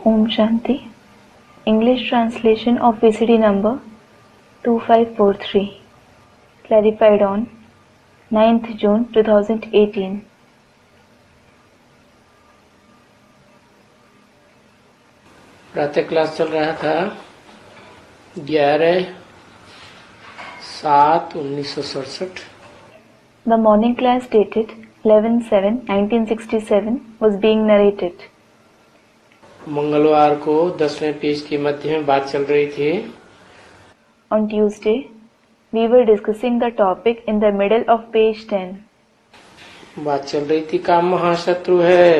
Om Shanti. English translation of VCD number 2543. Clarified on 9th June 2018. प्रातः class चल रहा था 11/7/1967। The morning class dated 11/7/1967 was being narrated. मंगलवार को 10वें पेज के मध्य में बात चल रही थी। On Tuesday, we were discussing the topic in the middle of page 10. बात चल रही थी काम महाशत्रु है,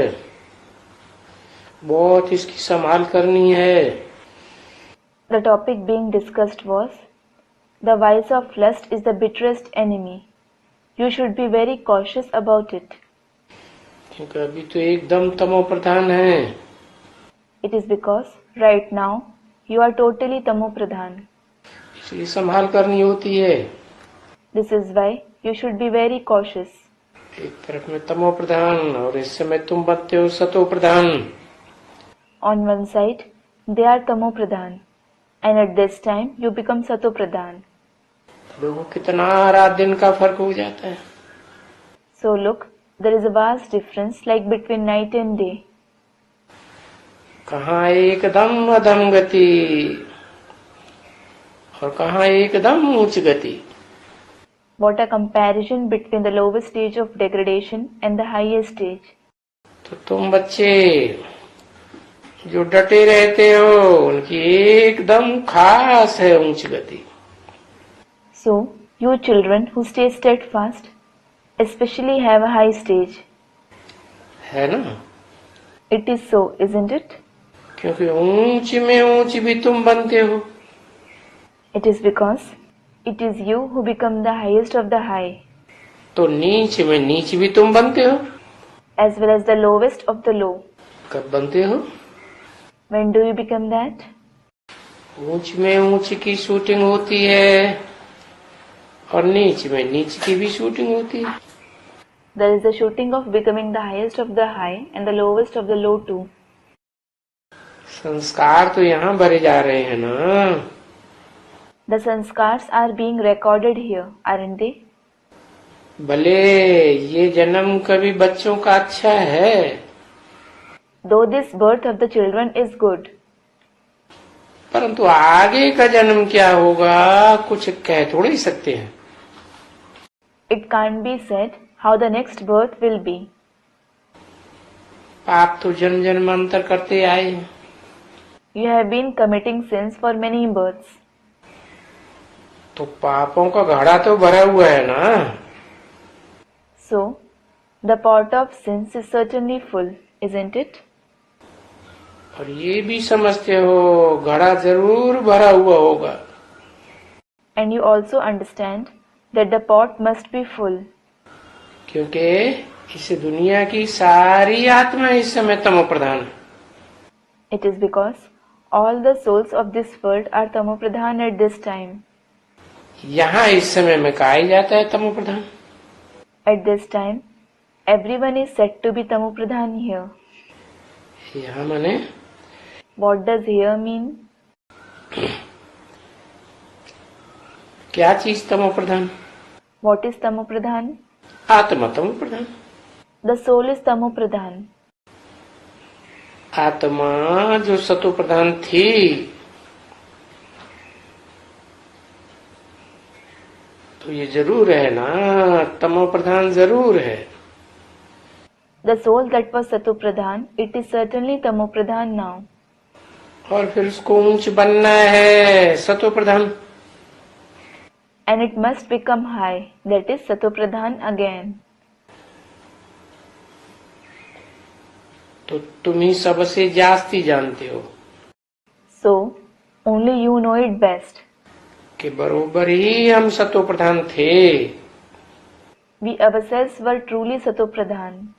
बहुत इसकी संभाल करनी है। The topic being discussed was, the vice of lust is the bitterest enemy. You should be very cautious about it. क्योंकि अभी तो एकदम तमो प्रधान है। It is because right now you are totally tamo pradhan. इसलिए संभाल करनी होती है। This is why you should be very cautious. एक तरफ में तमो प्रधान और इस समय तुम बनते हो सतो प्रधान। On one side, they are tamo pradhan, and at this time you become sato pradhan. देखो कितना रात दिन का फर्क हो जाता है। So look, there is a vast difference like between night and day. कहाँ एकदम अधम गति और कहाँ एकदम उच्च गति। What a comparison between the lowest stage of degradation and the highest stage. तो तुम बच्चे जो डटे रहते हो उनकी एकदम खास है उच्च गति। So, you children who stay steadfast, especially have a high stage. है ना? It is so, isn't it? क्योंकि ऊंच में ऊंच भी तुम बनते हो। It is because it is you who become the highest of the high, तो नीच में नीच भी तुम बनते हो। as well as the lowest of the low. कब बनते हो? When do you become that? ऊंच में ऊंच की शूटिंग होती है और नीच में नीच की भी शूटिंग होती है। There is the shooting of becoming the highest of the high and the lowest of the low too. संस्कार तो यहाँ भरे जा रहे हैं ना। The sanskars are being recorded here, aren't they? भले ये जन्म कभी बच्चों का अच्छा है, Though this birth of the children is good, परंतु आगे का जन्म क्या होगा कुछ कह थोड़ी ही सकते हैं। it can't be said how the next birth will be. पाप तो जन्म जन्मांतर करते आए हैं। You have been committing sins for many births. तो पापों का घड़ा तो भरा हुआ है ना। So, the pot of sins is certainly full, isn't it? और ये भी समझते हो घड़ा जरूर भरा हुआ होगा। And you also understand that the pot must be full, क्योंकि इस दुनिया की सारी आत्मा इस समय तमो प्रधान है। it is because all the souls of this world are tamo pradhan at this time. यहाँ इस समय में कहा ही जाता है तमो प्रधान। At this time, everyone is said to be tamo pradhan here. यहाँ माने What does here mean? क्या चीज तमो प्रधान? What is tamo pradhan? आत्मा तमो प्रधान। The soul is tamo pradhan. आत्मा जो सतो प्रधान थी तो ये जरूर है ना, तमो प्रधान जरूर है। The soul that was sato pradhan, it is certainly tamo pradhan now. और फिर उसको ऊंच बनना है सतो प्रधान। And it must become high, that is sato pradhan again. तो तुम ही सबसे जास्ती जानते हो So, only you know it best. कि बरोबर ही हम सतो प्रधान थे। We ourselves were truly sato pradhan.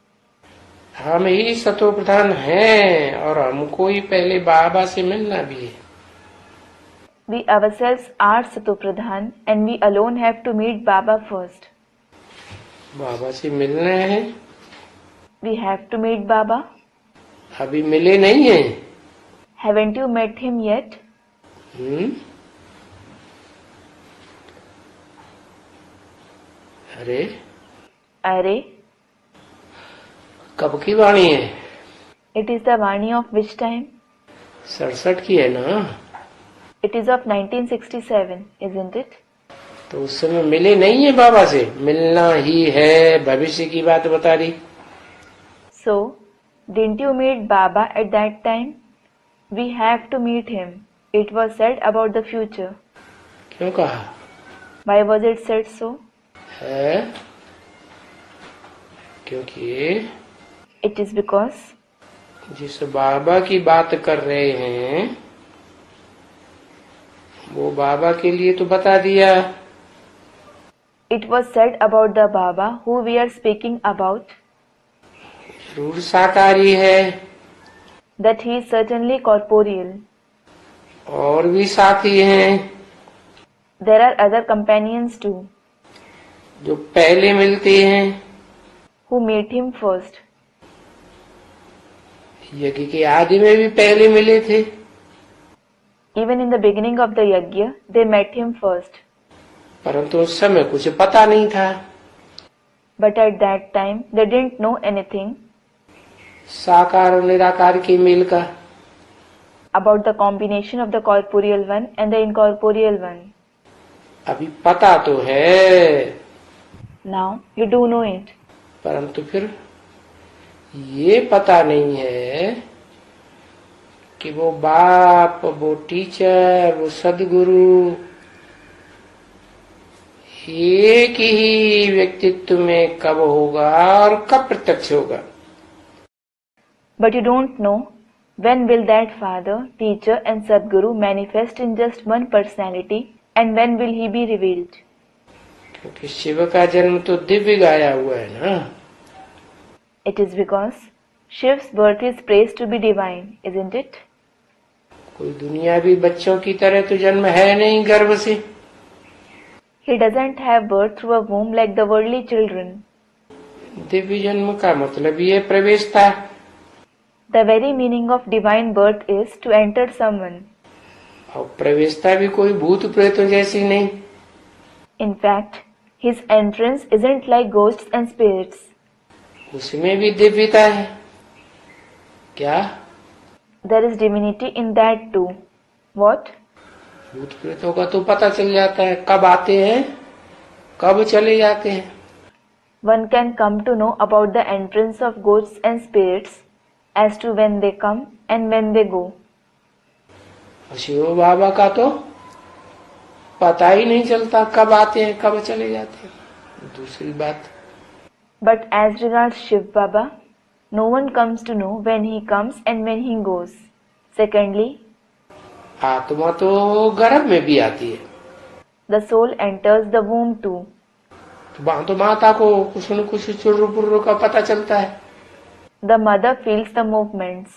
हम ही सतो प्रधान हैं और हमको ही पहले बाबा से मिलना भी है। We ourselves are sato pradhan and we alone have to meet Baba first. बाबा से मिलना है। We have to meet Baba. अभी मिले नहीं हैं। Haven't you met him yet? अरे कब की वाणी है? It is the Vani of which time? 67 की है ना? It is of 1967, isn't it? तो उस समय मिले नहीं है बाबा से? मिलना ही है, भविष्य की बात बता रही। So, didn't you meet Baba at that time? We have to meet him. It was said about the future. क्यों कहा? Why was it said so? है क्योंकि It is because जिस बाबा की बात कर रहे हैं वो बाबा के लिए तो बता दिया। it was said about the Baba who we are speaking about जरूर साकारी है, that he is certainly corporeal. और भी साथी हैं There are other companions too जो पहले मिलते हैं। who meet him first. यज्ञ के आदि में भी पहले मिले थे, Even in the beginning of the yajna, they met him first. परंतु उस समय कुछ पता नहीं था। But at that time, they didn't know anything साकार और निराकार की मेल का। about the combination of the corporeal one and the incorporeal one. अभी पता तो है, Now, you do know it. परंतु फिर ये पता नहीं है कि वो बाप, वो टीचर, वो सदगुरु एक ही व्यक्तित्व में कब होगा और कब प्रत्यक्ष होगा। But you don't know when will that father, teacher and Sadguru manifest in just one personality and when will he be revealed. क्योंकि शिव का जन्म तो दिव्य गाया हुआ है ना। It is because Shiv's birth is praised to be divine, isn't it? कोई दुनियावी बच्चों की तरह तो जन्म है नहीं गर्भ से। He doesn't have birth through a womb like the worldly children. Divya जन्म का मतलब ये प्रवेश था। The very meaning of divine birth is to enter someone. और प्रवेशता भी कोई भूत प्रेतों जैसी नहीं। In fact, his entrance isn't like ghosts and spirits. उसमें भी दिव्यता है। क्या? There is divinity in that too. What? भूत प्रेतों का तो पता चल जाता है कब आते हैं, कब चले जाते हैं। One can come to know about the entrance of ghosts and spirits as to when they come and when they go. Shiv बाबा का तो पता ही नहीं चलता कब आते हैं कब चले जाते हैं। दूसरी बात, But as regards Shiv Baba, no one comes to know when he comes and when he goes. Secondly, आत्मा तो गर्भ में भी आती है, the soul enters the womb too. वहां तो माता को कुछ न कुछ चुर्र पुर्र का पता चलता है। The mother feels the movements.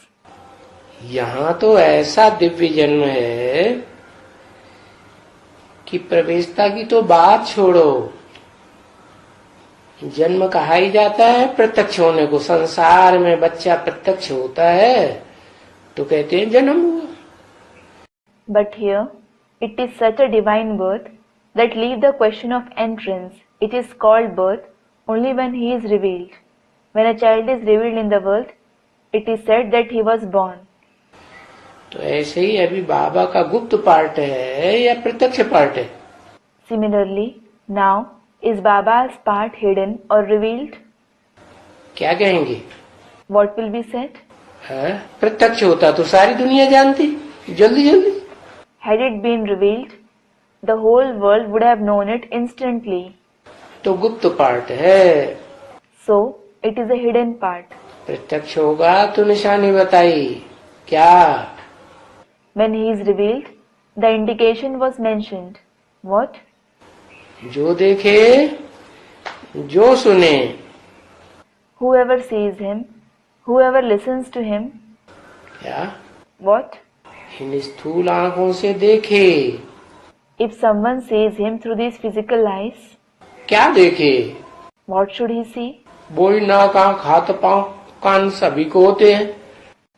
यहाँ तो ऐसा दिव्य जन्म है कि प्रवेशता की तो बात छोड़ो, जन्म कहा ही जाता है प्रत्यक्ष होने को। संसार में बच्चा प्रत्यक्ष होता है तो कहते हैं जन्म हुआ। But here, it is such a divine birth that leave the question of entrance. It is called birth only when he is revealed. When a child is revealed in the world, it is said that he was born. तो ऐसे ही अभी बाबा का गुप्त part है या प्रत्यक्ष part है? Similarly, now is Baba's part hidden or revealed? क्या कहेंगे? What will be said? है? प्रत्यक्ष होता तो सारी दुनिया जानती जल्दी जल्दी। Had it been revealed, the whole world would have known it instantly. तो गुप्त पार्ट है। So, it is a hidden part. प्रत्यक्ष होगा तो निशानी बताई क्या? When he is revealed, the indication was mentioned. What? जो देखे, जो सुने। Whoever sees him, whoever listens to him. क्या? What? इन स्थूल आंखों से देखे। If someone sees him through these physical eyes, क्या देखे? what should he see? बोल, नाक, आंख, हाथ, पांव, कान सभी को होते हैं।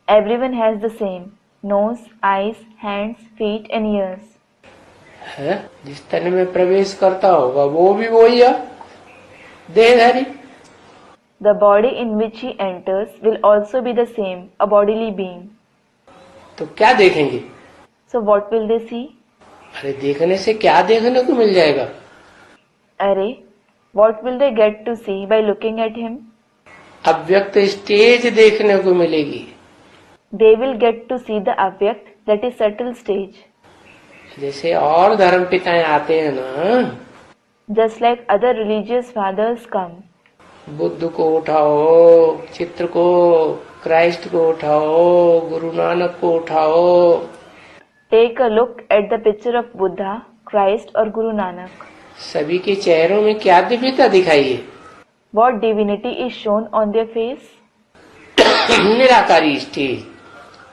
Everyone has the same. nose, eyes, hands, feet and ears. है जिस तन में प्रवेश करता होगा वो भी वही है, देहधारी। The body in which he enters will also be the same, a bodily being. तो क्या देखेंगे? So what will they see? अरे देखने से क्या देखने को मिल जाएगा? Array, what will they get to see by looking at him? अव्यक्त स्टेज देखने को मिलेगी। They will get to see the avyakt, that is subtle stage. जैसे और धर्म पिताएं आते हैं ना, Just like other religious fathers come. Buddha को उठाओ, चित्र को, क्राइस्ट को उठाओ, गुरु नानक को उठाओ, Take a look at the picture of Buddha, Christ or Guru Nanak. सभी के चेहरों में क्या दिव्यता दिखाई है? What divinity is shown on their face? निराकारी स्टेज,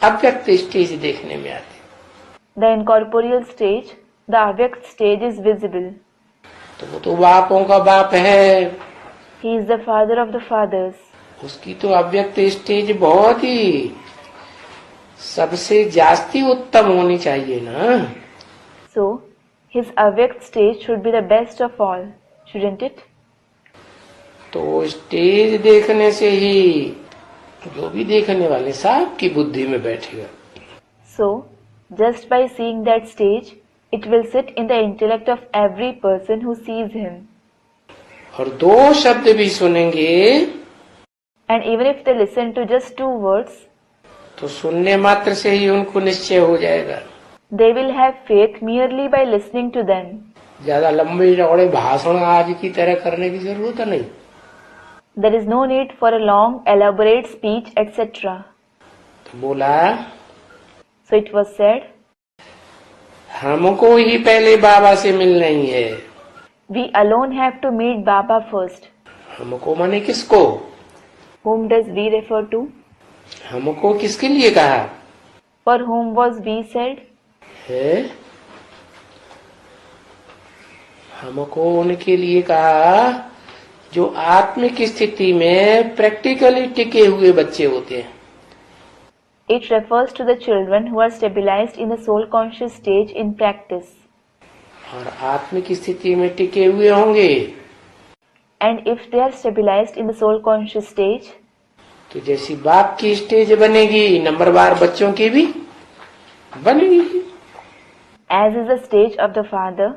अव्यक्त स्टेज देखने में आते। The incorporeal stage, the avyakt stage is visible. तो वो तो बापों का बाप है, He is the father of the fathers. उसकी तो अव्यक्त स्टेज बहुत ही सबसे जास्ती उत्तम होनी चाहिए ना। So, his avyakt stage should be the best of all, shouldn't it? तो स्टेज देखने से ही जो भी देखने वाले सबकी बुद्धि में बैठेगा। So, just by seeing that stage, it will sit in the intellect of every person who sees him. और दो शब्द भी सुनेंगे And even if they listen to just 2 words, तो सुनने मात्र से ही उनको निश्चय हो जाएगा। they will have faith merely by listening to them. ज्यादा लंबे चौड़े भाषण आज की तरह करने की जरूरत नहीं। There is no need for a long, elaborate speech, etc. तो बोला, So it was said, हमको ही पहले बाबा से मिलना ही है। we alone have to meet Baba first. हमको माने किसको? Whom does we refer to? हमको किसके लिए कहा For whom was we said? है? हमको उनके लिए कहा जो आत्मिक स्थिति में प्रैक्टिकली टिके हुए बच्चे होते हैं। It refers to the children who are stabilized in the soul conscious stage in practice. और आत्मिक स्थिति में टिके हुए होंगे And if they are stabilized in the soul conscious stage, तो जैसी बाप की स्टेज बनेगी नंबरवार बच्चों की भी बनेगी। as is the stage of the father,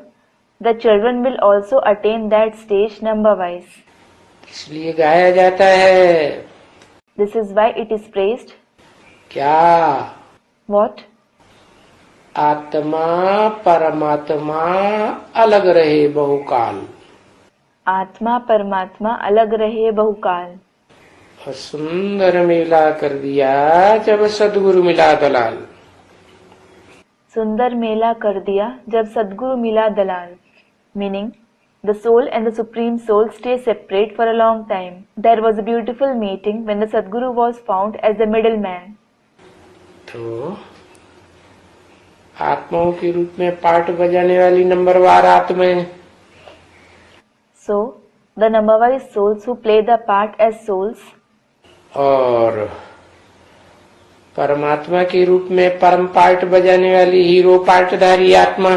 the children will also attain that stage number wise. इसलिए गाया जाता है This is why it is praised. क्या? What? आत्मा परमात्मा अलग रहे बहुकाल, आत्मा परमात्मा अलग रहे बहुकाल। और सुंदर मेला कर दिया जब सदगुरु मिला दलाल। सुंदर मेला कर दिया जब सदगुरु मिला दलाल। Meaning, the soul and the supreme soul stay separate for a long time. There was a beautiful meeting when the Sadguru was found as the middleman. तो आत्माओं के रूप में पार्ट बजाने वाली नंबरवार आत्माएं, So, the number-wise souls who play the part as souls, और परमात्मा के रूप में परम पार्ट बजाने वाली हीरो पार्टधारी आत्मा,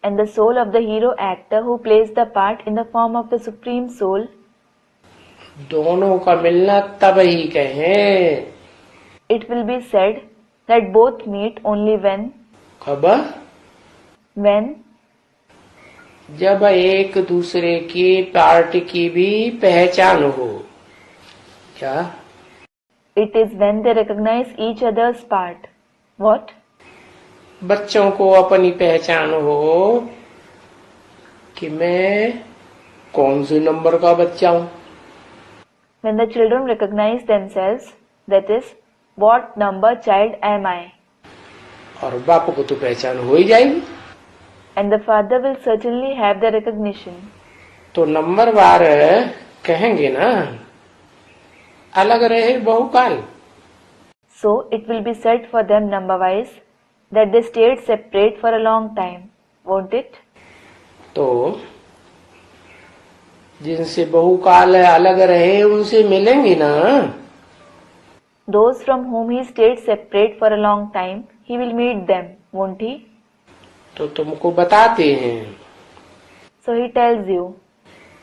and the soul of the hero actor who plays the part in the form of the supreme soul, दोनों का मिलना तब ही कहें। it will be said that both meet only खबर when जब एक दूसरे की पार्ट की भी पहचान हो। क्या? it is when they recognize each other's part. What? बच्चों को अपनी पहचान हो कि मैं कौन से नंबर का बच्चा हूँ। When the children recognize themselves, that is, what number child am I? और बाप को तो पहचान हो ही जाएगी। And the father will certainly have the recognition. तो नंबरवार कहेंगे ना, अलग रहे बहुकाल। So it will be said for them number-wise that they stayed separate for a long time, won't it? तो जिनसे बहुकाल अलग रहे उनसे मिलेंगे ना। Those from whom he stayed separate for a long time, he will meet them, won't he? तो तुमको बताते हैं। So he tells you.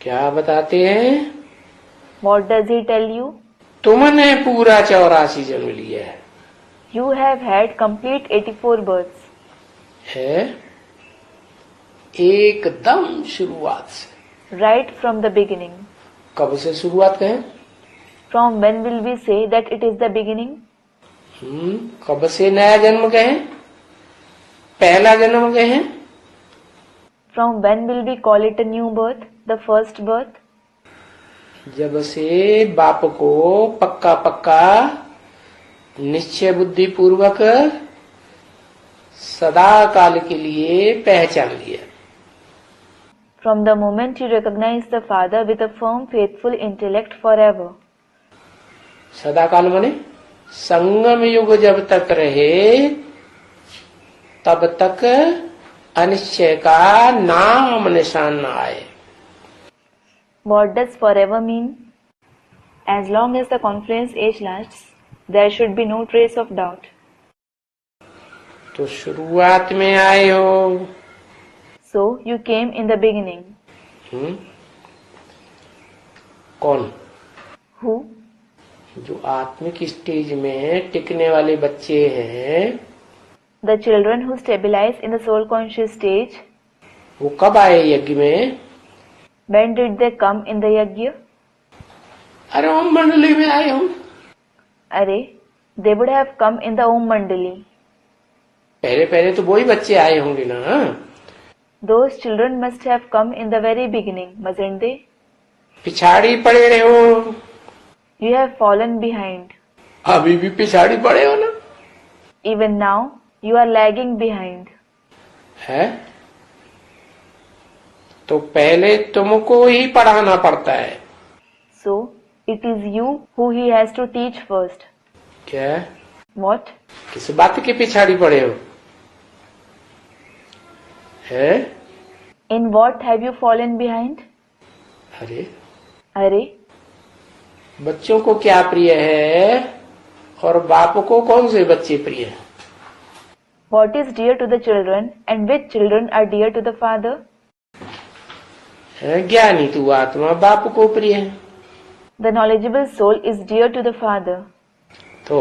क्या बताते हैं? What does he tell you? तुमने पूरा 84 जन्म लिया है। You have had complete 84 births. है एकदम शुरुआत से। Right from the beginning. कब से शुरुआत कहें? From when will we say that it is the beginning? कब से नया जन्म कहें? पहला जन्म कहें? From when will we call it a new birth, the first birth? जब से बाप को पक्का पक्का निश्चय बुद्धि पूर्वक सदा काल के लिए पहचान लिया। From the moment you recognize the Father with a firm, faithful intellect forever. सदा काल माने संगम युग जब तक रहे तब तक अनिश्चय का नाम निशान न आए। What does forever mean? As long as the confluence age lasts, there should be no trace of doubt. तो शुरुआत में आए हो। So you came in the beginning. कौन? Who? जो आत्मिक स्टेज में टिकने वाले बच्चे हैं। The children who stabilize in the soul conscious stage. वो कब आए यज्ञ में? When did they come in the yajna? अरे ओम मंडली में आए हो। अरे, they would have come in the Om Mandali. पहले पहले तो वही बच्चे आए होंगे ना। Those children must have come in the very beginning, mustn't they? पिछाड़ी पड़े रहे हो। You have fallen behind. अभी भी पिछाड़ी पड़े हो ना। Even now, you are lagging behind. है तो पहले तुमको ही पढ़ाना पड़ता है। So, it is you who he has to teach first. क्या? What? किस बात के पिछाड़ी पड़े हो? है? In what have you fallen behind? अरे बच्चों को क्या प्रिय है और बाप को कौन से बच्चे प्रिय हैं? What is dear to the children and which children are dear to the father? है ज्ञानी तू आत्मा बाप को प्रिय है। The knowledgeable soul is dear to the father. तो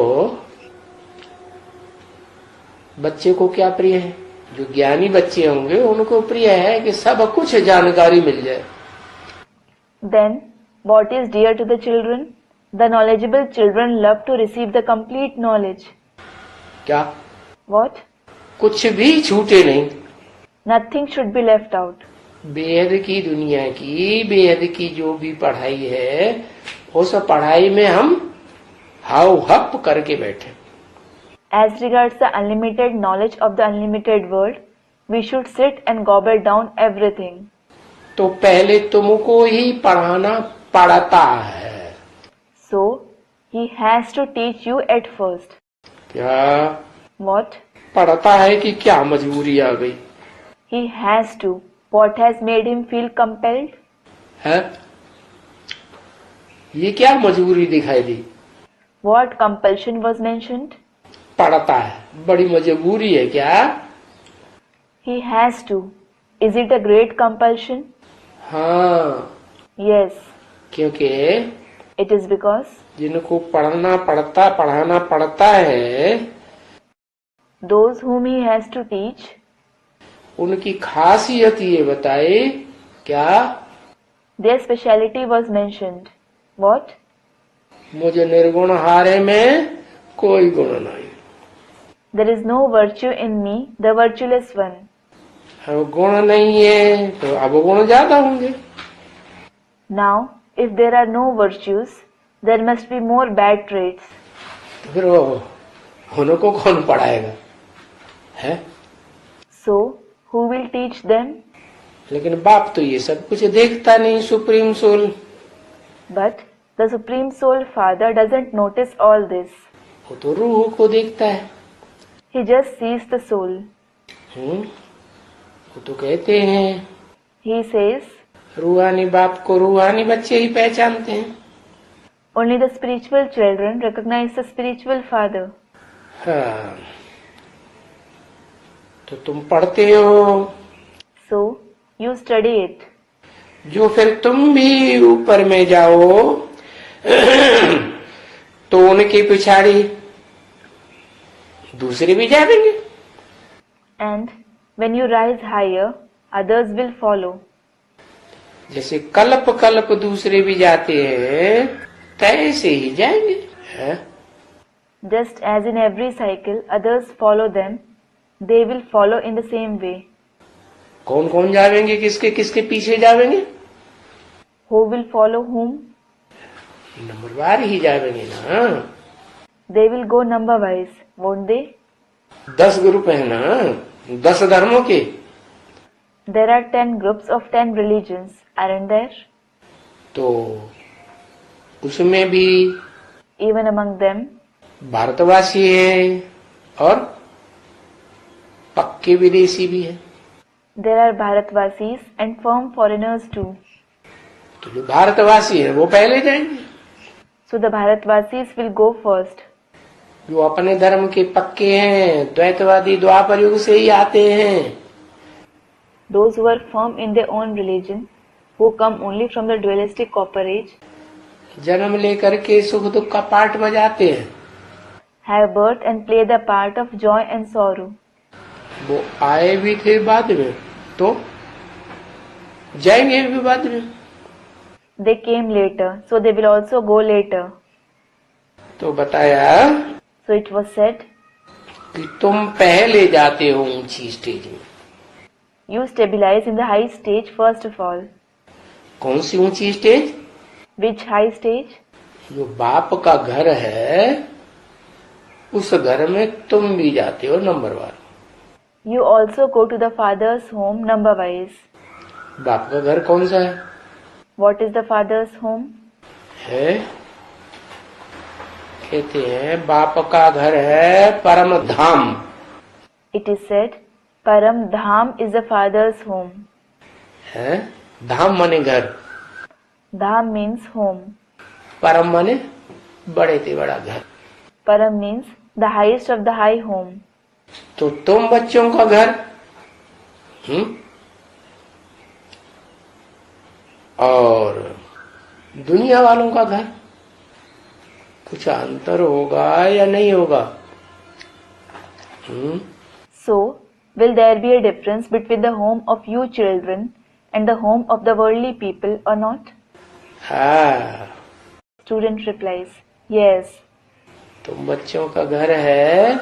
बच्चे को क्या प्रिय है? जो ज्ञानी बच्चे होंगे उनको प्रिय है कि सब कुछ जानकारी मिल जाए। Then, what is dear to the children? The knowledgeable children love to receive the complete knowledge. क्या? What? कुछ भी छूटे नहीं। Nothing should be left out. बेहद की दुनिया की बेहद की जो भी पढ़ाई है उस पढ़ाई में हम हाउ हप करके बैठे। As regards the unlimited knowledge of the unlimited world, we should sit and gobble down everything. तो पहले तुमको ही पढ़ाना पड़ता है। So, he has to teach you at first. क्या? What? पढ़ता है कि क्या मजबूरी आ गई? He has to. What has made him feel compelled? है? ये क्या मजबूरी दिखाई दी? What compulsion was mentioned? पढ़ता है, बड़ी मजबूरी है क्या? He has to. Is it a great compulsion? हाँ। Yes. क्योंकि It is because जिनको पढ़ाना पड़ता है those whom he has to teach, उनकी खासियत ये बताए क्या? their speciality was mentioned. What? मुझे निर्गुण हारे में कोई गुण नहीं। There is no virtue in me, the virtueless one. अब गुण नहीं है तो अब गुण ज्यादा होंगे। Now, if there are no virtues, there must be more bad traits. तो फिर उनको कौन पढ़ाएगा? है? So, who will teach them? लेकिन बाप तो ये सब कुछ देखता नहीं, supreme soul. But the Supreme Soul Father doesn't notice all this. वो तो रूह को देखता है। He just sees the soul. वो तो कहते हैं He says, रूहानी बाप को रूहानी बच्चे ही पहचानते हैं। Only the spiritual children recognize the spiritual father. हाँ, तो तुम पढ़ते हो, So, you study it. जो फिर तुम भी ऊपर में जाओ तो उनके पिछाड़ी दूसरे भी जाएंगे। And when you rise higher, others will follow. जैसे कल्प कल्प दूसरे भी जाते हैं, तैसे ही जाएंगे। है? Just as in every cycle others follow them, they will follow in the same way. कौन कौन जाएंगे, किसके किसके पीछे जाएंगे? Who will follow whom? नंबरवार ही जाएंगे ना। They will go number wise, won't they? 10 group है ना, 10 धर्मों के। There are 10 groups of 10 religions, aren't there? तो उसमें भी Even among them, भारतवासी हैं और पक्के विदेशी भी हैं। there are Bharatvasis and firm foreigners too. तो जो भारतवासी हैं वो पहले जाएंगे। So the Bharatvasis will go first. जो अपने धर्म के पक्के हैं, द्वैतवादी द्वापर युग से ही आते हैं। Those who are firm in their own religion, who come only from the dualistic copper age, जन्म लेकर के सुख दुख का पाठ बजाते हैं, have birth and play the part of joy and sorrow. वो आए भी थे बाद में, तो जाएंगे भी बाद में। They came later, so they will also go later. तो बताया So it was said, कि तुम पहले जाते हो ऊंची स्टेज में। you stabilize in the high stage first of all. कौन सी ऊंची स्टेज? Which high stage? जो बाप का घर है, उस घर में तुम भी जाते हो नंबरवार। You also go to the father's home number wise. बाप का घर कौन सा है? What is the father's home? है, कहते हैं बाप का घर है परम धाम। It is said, Param Dham is the father's home. है, धाम माने घर, Dham means home. परम माने बड़े से बड़ा घर। Param means the highest of the high home. तो तुम बच्चों का घर, और दुनिया वालों का घर, कुछ अंतर होगा या नहीं होगा? So, will there be a difference between the home of you children and the home of the worldly people or not? हाँ, Student replies, yes. तुम बच्चों का घर है,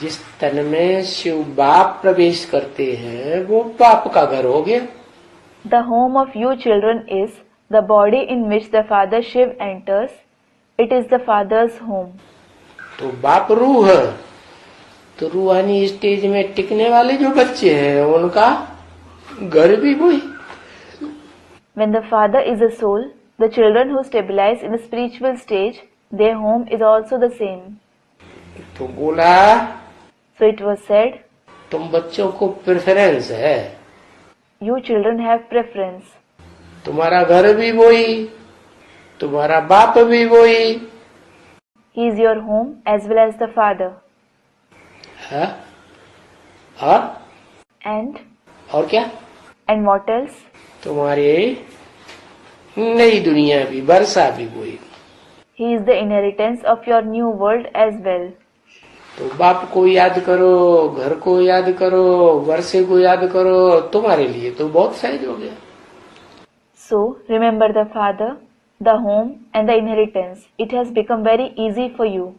जिस तन में शिव बाप प्रवेश करते हैं वो बाप का घर हो गया। The home of you children is the body in which the Father Shiv enters. It is the Father's home. तो बाप रूह है, तो रूहानी स्टेज में टिकने वाले जो बच्चे हैं उनका घर भी वही। When the Father is a soul, the children who stabilize in the spiritual stage, their home is also the same. तो बोला, So it was said, तुम बच्चों को प्रेफरेंस है, you children have preference. तुम्हारा घर भी वही, तुम्हारा बाप भी वही He is your home as well as the Father. है। और क्या? And what else? तुम्हारी नई दुनिया भी, वर्षा भी वही। He is the inheritance of your new world as well. तो बाप को याद करो, घर को याद करो, वर्षे को याद करो, तुम्हारे लिए तो बहुत सहज हो गया। So remember the Father, the home and the inheritance. It has become very easy for you.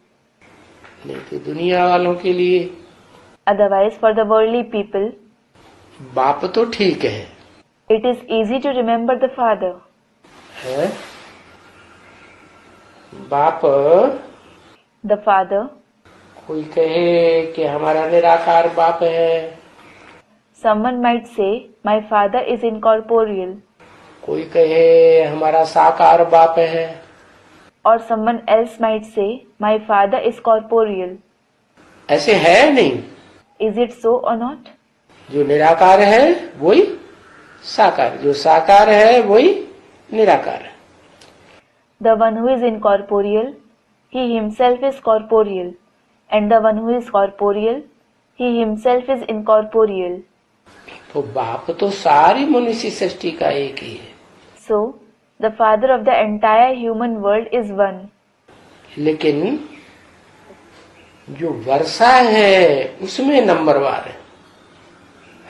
नहीं तो दुनिया वालों के लिए Otherwise, for the worldly people, बाप तो ठीक है, it is easy to remember the Father. है? बाप, The Father, कोई कहे कि हमारा निराकार बाप है, someone might say, my Father is incorporeal, कोई कहे हमारा साकार बाप है, or someone else might say, my Father is corporeal. ऐसे है नहीं। Is it so or not? जो निराकार है वही साकार, जो साकार है वही निराकार है। The one who is incorporeal, he himself is corporeal, and the one who is corporeal, he himself is incorporeal. तो बाप तो सारी मनुष्य सृष्टि का एक ही है। So, the father of the entire human world is one. लेकिन जो वर्षा है उसमें नंबरवार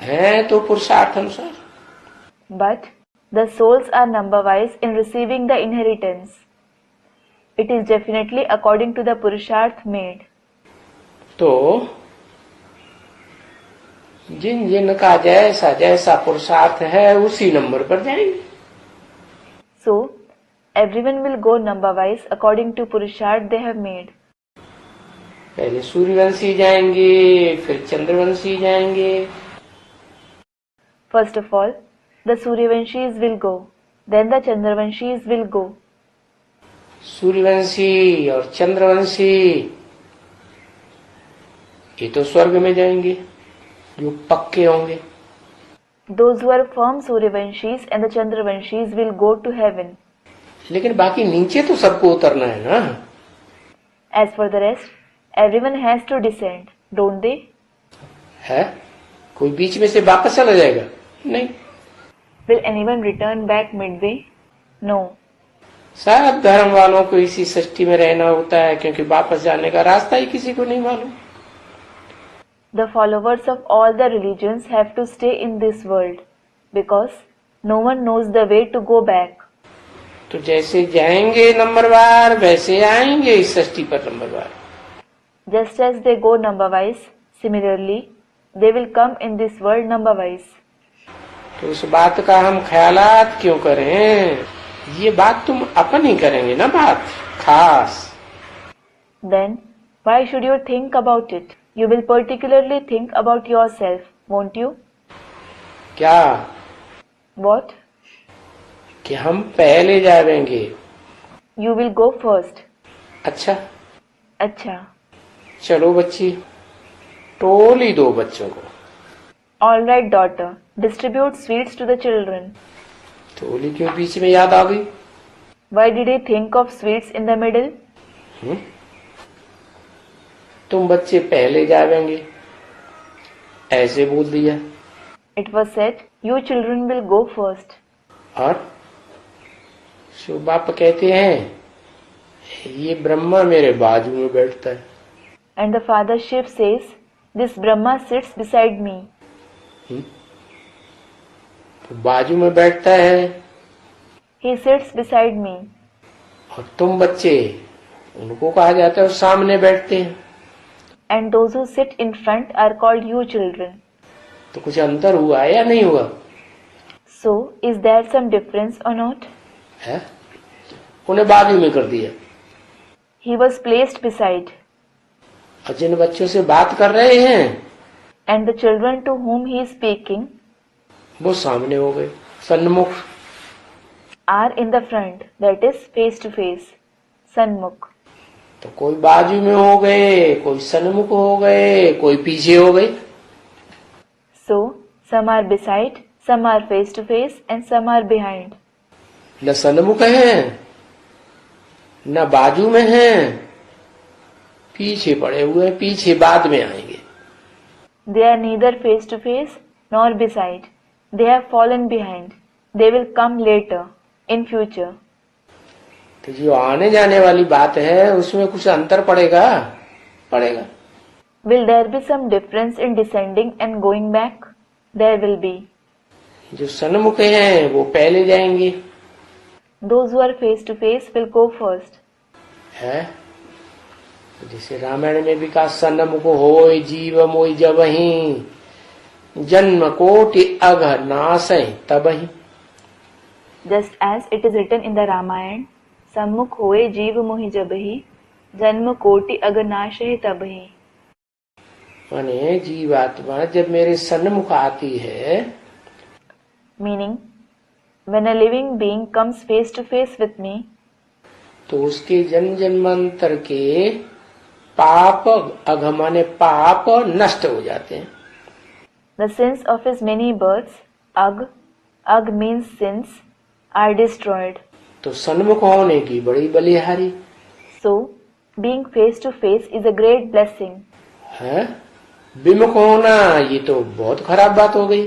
है तो पुरुषार्थ अनुसार। But the souls are number-wise in receiving the inheritance. It is definitely according to the purusharth made. तो जिन जिन का जैसा जैसा पुरुषार्थ है उसी नंबर पर जाएंगे। So, everyone will go number-wise according to purusharth they have made. पहले सूर्यवंशी जाएंगे, फिर चंद्रवंशी जाएंगे। First of all, the Suryavanshis will go, then the Chandravanshis will go. Suryavanshi और चंद्रवंशी ये तो स्वर्ग में जाएंगे, जो पक्के होंगे। Those who are firm Suryavanshis and the Chandravanshis will go to heaven. लेकिन बाकी नीचे तो सबको उतरना है ना। As for the rest, everyone has to descend, don't they? है कोई बीच में से वापस चला जाएगा? नहीं। Will anyone return back midway? No. सब धर्म वालों को इसी सृष्टि में रहना होता है, क्योंकि वापस जाने का रास्ता ही किसी को नहीं मालूम। The followers of all the religions have to stay in this world because no one knows the way to go back. तो जैसे जाएंगे नंबरवार वैसे आएंगे इस सृष्टि पर नंबरवार। Just as they go number-wise, similarly, they will come in this world number-wise. तो उस बात का हम ख्यालात क्यों करें? ये बात तुम अपन ही करेंगे ना, बात खास। Then, why should you think about it? You will particularly think about yourself, won't you? क्या? What? कि हम पहले जाएंगे। You will go first. अच्छा अच्छा. चलो बच्ची, टोली दो बच्चों को। All right, daughter. Distribute sweets to the children. टोली क्यों बीच में याद आ गई? Why did he think of sweets in the middle? तुम बच्चे पहले जाएंगे, ऐसे बोल दिया। It was said, you children will go first. और शिव बाप कहते हैं, ये ब्रह्मा मेरे बाजू में बैठता है। And the father Shiv says, this Brahma sits beside me. तो बाजू में बैठता है। He sits beside me. और तुम बच्चे, उनको कहा जाता है सामने बैठते हैं। And those who sit in front are called you children. तो कुछ अंतर हुआ या नहीं हुआ? So, is there some difference or not? है? उन्हें बाजू में कर दिया। He was placed beside. और जिन बच्चों से बात कर रहे हैं, And the children to whom he is speaking वो सामने हो गए, सन्मुख। are in the front, that is face to face, Sanmukh. तो कोई बाजू में हो गए, कोई सन्मुख हो गए, कोई पीछे हो गए। So, some are beside, some are face to face, and some are behind. न सन्मुख हैं, न बाजू में हैं, पीछे पड़े हुए, पीछे बाद में आएंगे। They are neither face to face nor beside. They have fallen behind. They will come later, in future. तो जो आने जाने वाली बात है उसमें कुछ अंतर पड़ेगा? पड़ेगा। Will there be some difference in descending and going back? There will be. जो सन्मुख हैं वो पहले जाएंगे। Those who are face to face will go first. है? जैसे रामायण में भी कहा, सन्मुख होय जीव मोय जबहि, जन्म कोटि अघ नासै तबहि। Just as it is written in the Ramayana, Sammukh hoye jeev mohi jabhi, janma koti aganasheh tabhi. माने जीवात्मा जब मेरे सन्मुख आती है, Meaning, when a living being comes face to face with me, तो उसके जन्म जन्मांतर के पाप अघ माने पाप नष्ट हो जाते हैं। the sins of his many births, ag means sins, are destroyed. तो सन्मुख होने की बड़ी बलिहारी So, being face to face is a great blessing. है। विमुख होना ये तो बहुत खराब बात हो गई।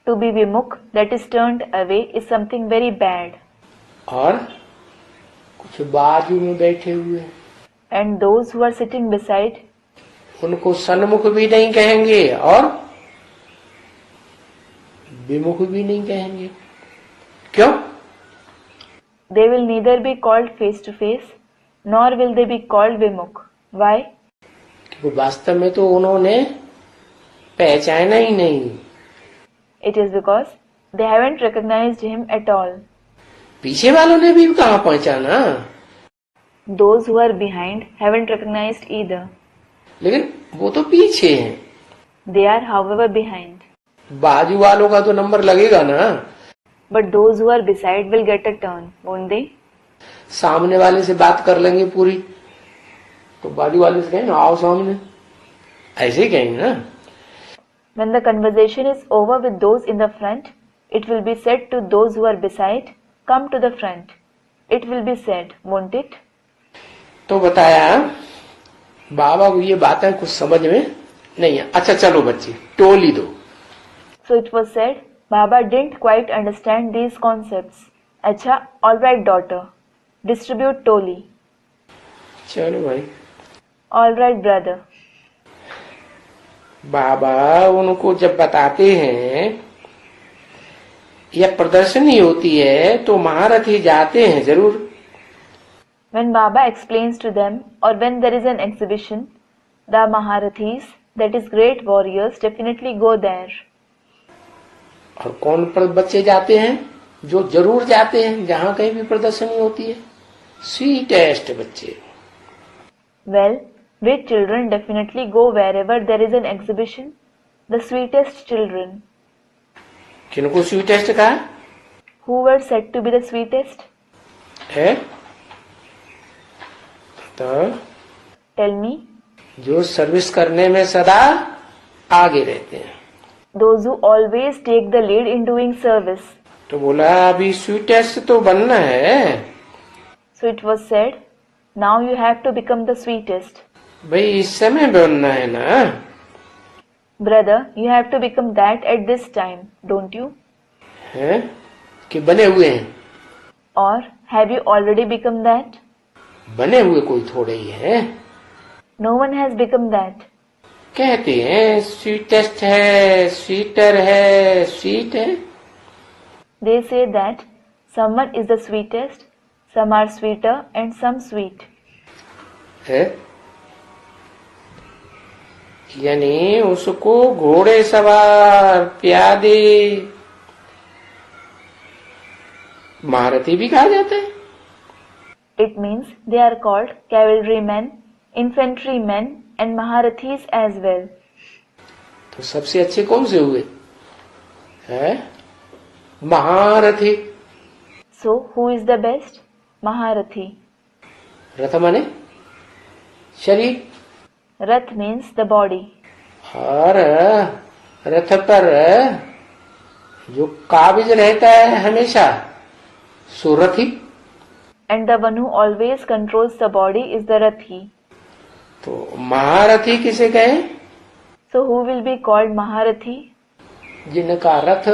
To be vimukh, that is turned away, is something very bad. और कुछ बाजू में बैठे हुए And those who are sitting beside, उनको सन्मुख भी नहीं कहेंगे और विमुख भी नहीं कहेंगे। क्यों? they will neither be called face to face, nor will they be called vimukh. Why? क्योंकि वास्तव में तो उन्होंने पहचाना ही नहीं। It is because they haven't recognized him at all. पीछे वालों ने भी कहाँ पहचाना, Those who are behind haven't recognized either. लेकिन वो तो पीछे हैं। They are, however, behind. बाजू वालों का तो नंबर लगेगा ना। But those who are beside will get a turn, won't they? सामने वाले से बात कर लेंगे पूरी, तो बाजू वाले से कहेंगे आओ सामने, ऐसे ही कहेंगे ना। When the conversation is over with those in the front, it will be said to those who are beside, come to the front. It will be said, won't it? तो बताया बाबा को ये बातें कुछ समझ में नहीं है। अच्छा चलो बच्चे टोली दो। So it was said, Baba didn't quite understand these concepts. Acha, all right, daughter. Distribute toli. चलो भाई। All right, brother. बाबा उनको जब बताते हैं यह प्रदर्शनी होती है तो महारथी जाते हैं जरूर। When Baba explains to them, or when there is an exhibition, the Maharathis, that is great warriors, definitely go there. और कौन पर बच्चे जाते हैं? जो जरूर जाते हैं जहाँ कहीं भी प्रदर्शनी होती है। स्वीटेस्ट बच्चे। Well, which children definitely go wherever there is an exhibition? The sweetest children. किनको स्वीटेस्ट कहा Who were said to be the sweetest? है? तो Tell me. जो सर्विस करने में सदा आगे रहते हैं। Those who always take the lead in doing service. तो बोला अभी स्वीटेस्ट तो बनना है। So it was said, now you have to become the sweetest. भाई इस समय बनना है ना। Brother, you have to become that at this time, don't you? है कि बने हुए हैं? Or have you already become that? बने हुए कोई थोड़े ही है। No one has become that. कहते हैं स्वीटेस्ट है, स्वीटर है, स्वीट है। They say that someone is the sweetest, some are sweeter and some sweet. है यानी उसको घोड़े सवार प्यादे महारथी भी कहा जाता है। It means they are called cavalrymen, infantrymen and Maharathis as well. तो सबसे अच्छे कौन से हुए? है महारथी। So who is the best? Maharathi. रथ माने शरीर, Rath means the body. और रथ पर जो काबिज रहता है हमेशा सुरथी। And the one who always controls the body is the Rathi. तो महारथी किसे कहे? So who will be called Maharathi? जिनका रथ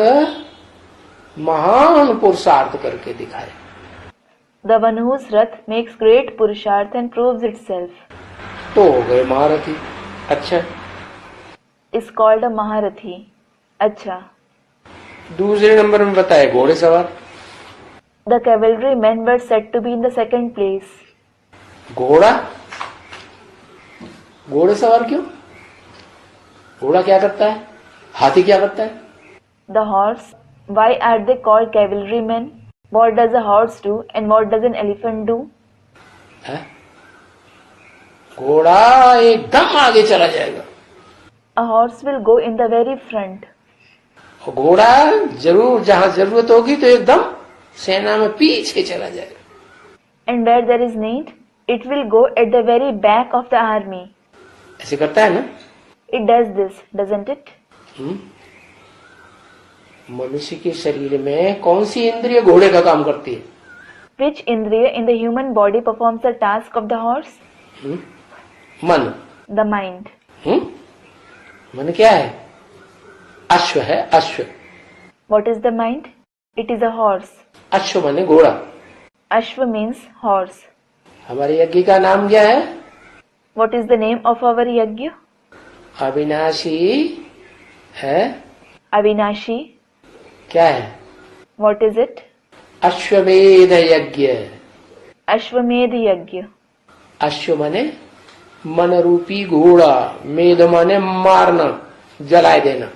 महान पुरुषार्थ करके दिखाए। The one whose Rath makes great Purusharth and proves itself. तो हो गए महारथी। अच्छा Is called a Maharathi. Acha. दूसरे नंबर में बताए घोड़े सवार। The cavalrymen were said to be in the second place. घोड़ा, घोड़े सवार क्यों? घोड़ा क्या करता है? हाथी क्या करता है? The horse. Why are they called cavalrymen? What does a horse do and what does an elephant do? है? घोड़ा एकदम आगे चला जाएगा। A horse will go in the very front. और घोड़ा जरूर जहां जरूरत होगी तो एकदम सेना में पीछे चला जाएगा। And where there is need, it will go at the very back of the army. ऐसे करता है ना? It does this, doesn't it? मनुष्य के शरीर में कौन सी इंद्रिय घोड़े का काम करती है? Which indriya in the human body performs the task of the horse? मन। The mind. मन क्या है? अश्व है, अश्व। What is the mind? It is a horse. अश्व माने घोड़ा। Ashwa means horse. हमारे यज्ञ का नाम क्या है? What is the name of our yajna? अविनाशी है। Avinashi. क्या है? What is it? अश्वमेध यज्ञ। Ashwamedh yajna. अश्व माने मन रूपी घोड़ा, मेध माने मारना, जलाए देना।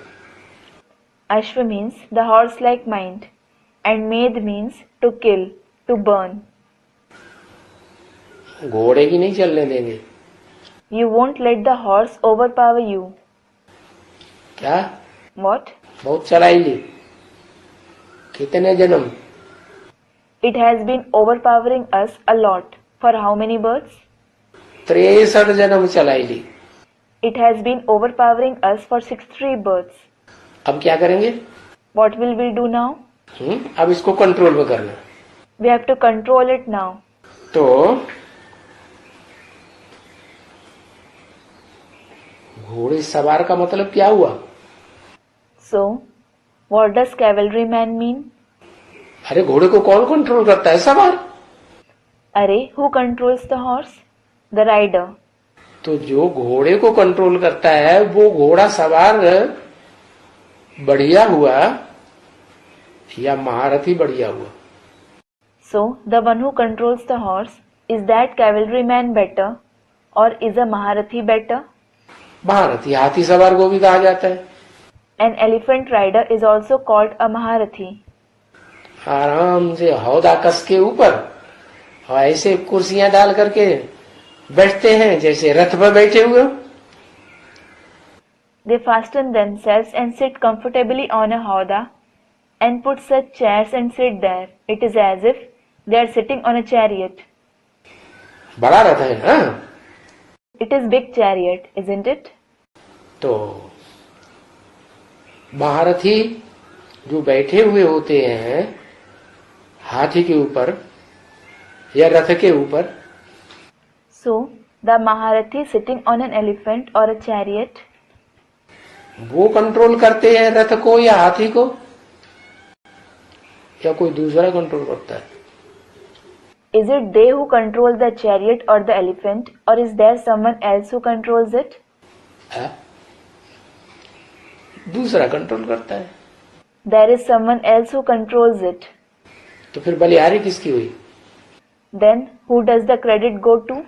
Ashwa means the horse-like mind, and Medh means to kill, to burn. घोड़े की नहीं चलने देंगे। You won't let the horse overpower you. क्या? What? बहुत चलाएंगे। कितने जन्म? It has been overpowering us a lot. For how many births? 63 जन्म चलाएंगे। It has been overpowering us for 63 births. अब क्या करेंगे? What will we do now? अब इसको कंट्रोल में करना। We have to control it now. तो घोड़े सवार का मतलब क्या हुआ? So, what does cavalryman mean? अरे घोड़े को कौन कंट्रोल करता है? सवार। अरे, who controls the horse? The rider. तो जो घोड़े को कंट्रोल करता है वो घोड़ा सवार बढ़िया हुआ या महारथी बढ़िया हुआ? So, the one who controls the horse, is that cavalryman better or is a Maharathi better? महारथी। हाथी सवार को भी कहा जाता है। An elephant rider is also called a Maharathi. आराम से हौदा कस के ऊपर और ऐसे कुर्सियां डाल करके बैठते हैं जैसे रथ पर बैठे हुए। They fasten themselves and sit comfortably on a howdah and put such chairs and sit there. It is as if they are sitting on a chariot. बड़ा रथ है। हाँ? It is big chariot, isn't it? तो महारथी जो बैठे हुए होते हैं हाथी के ऊपर या रथ के ऊपर, So, the Maharathi sitting on an elephant or a chariot, वो कंट्रोल करते हैं रथ को या हाथी को, या कोई दूसरा कंट्रोल करता है? is it they who control the chariot or the elephant, or is there someone else who controls it? है? दूसरा कंट्रोल करता है। There is someone else who controls it. तो फिर बलिहारी किसकी हुई? Then, who does the credit go to?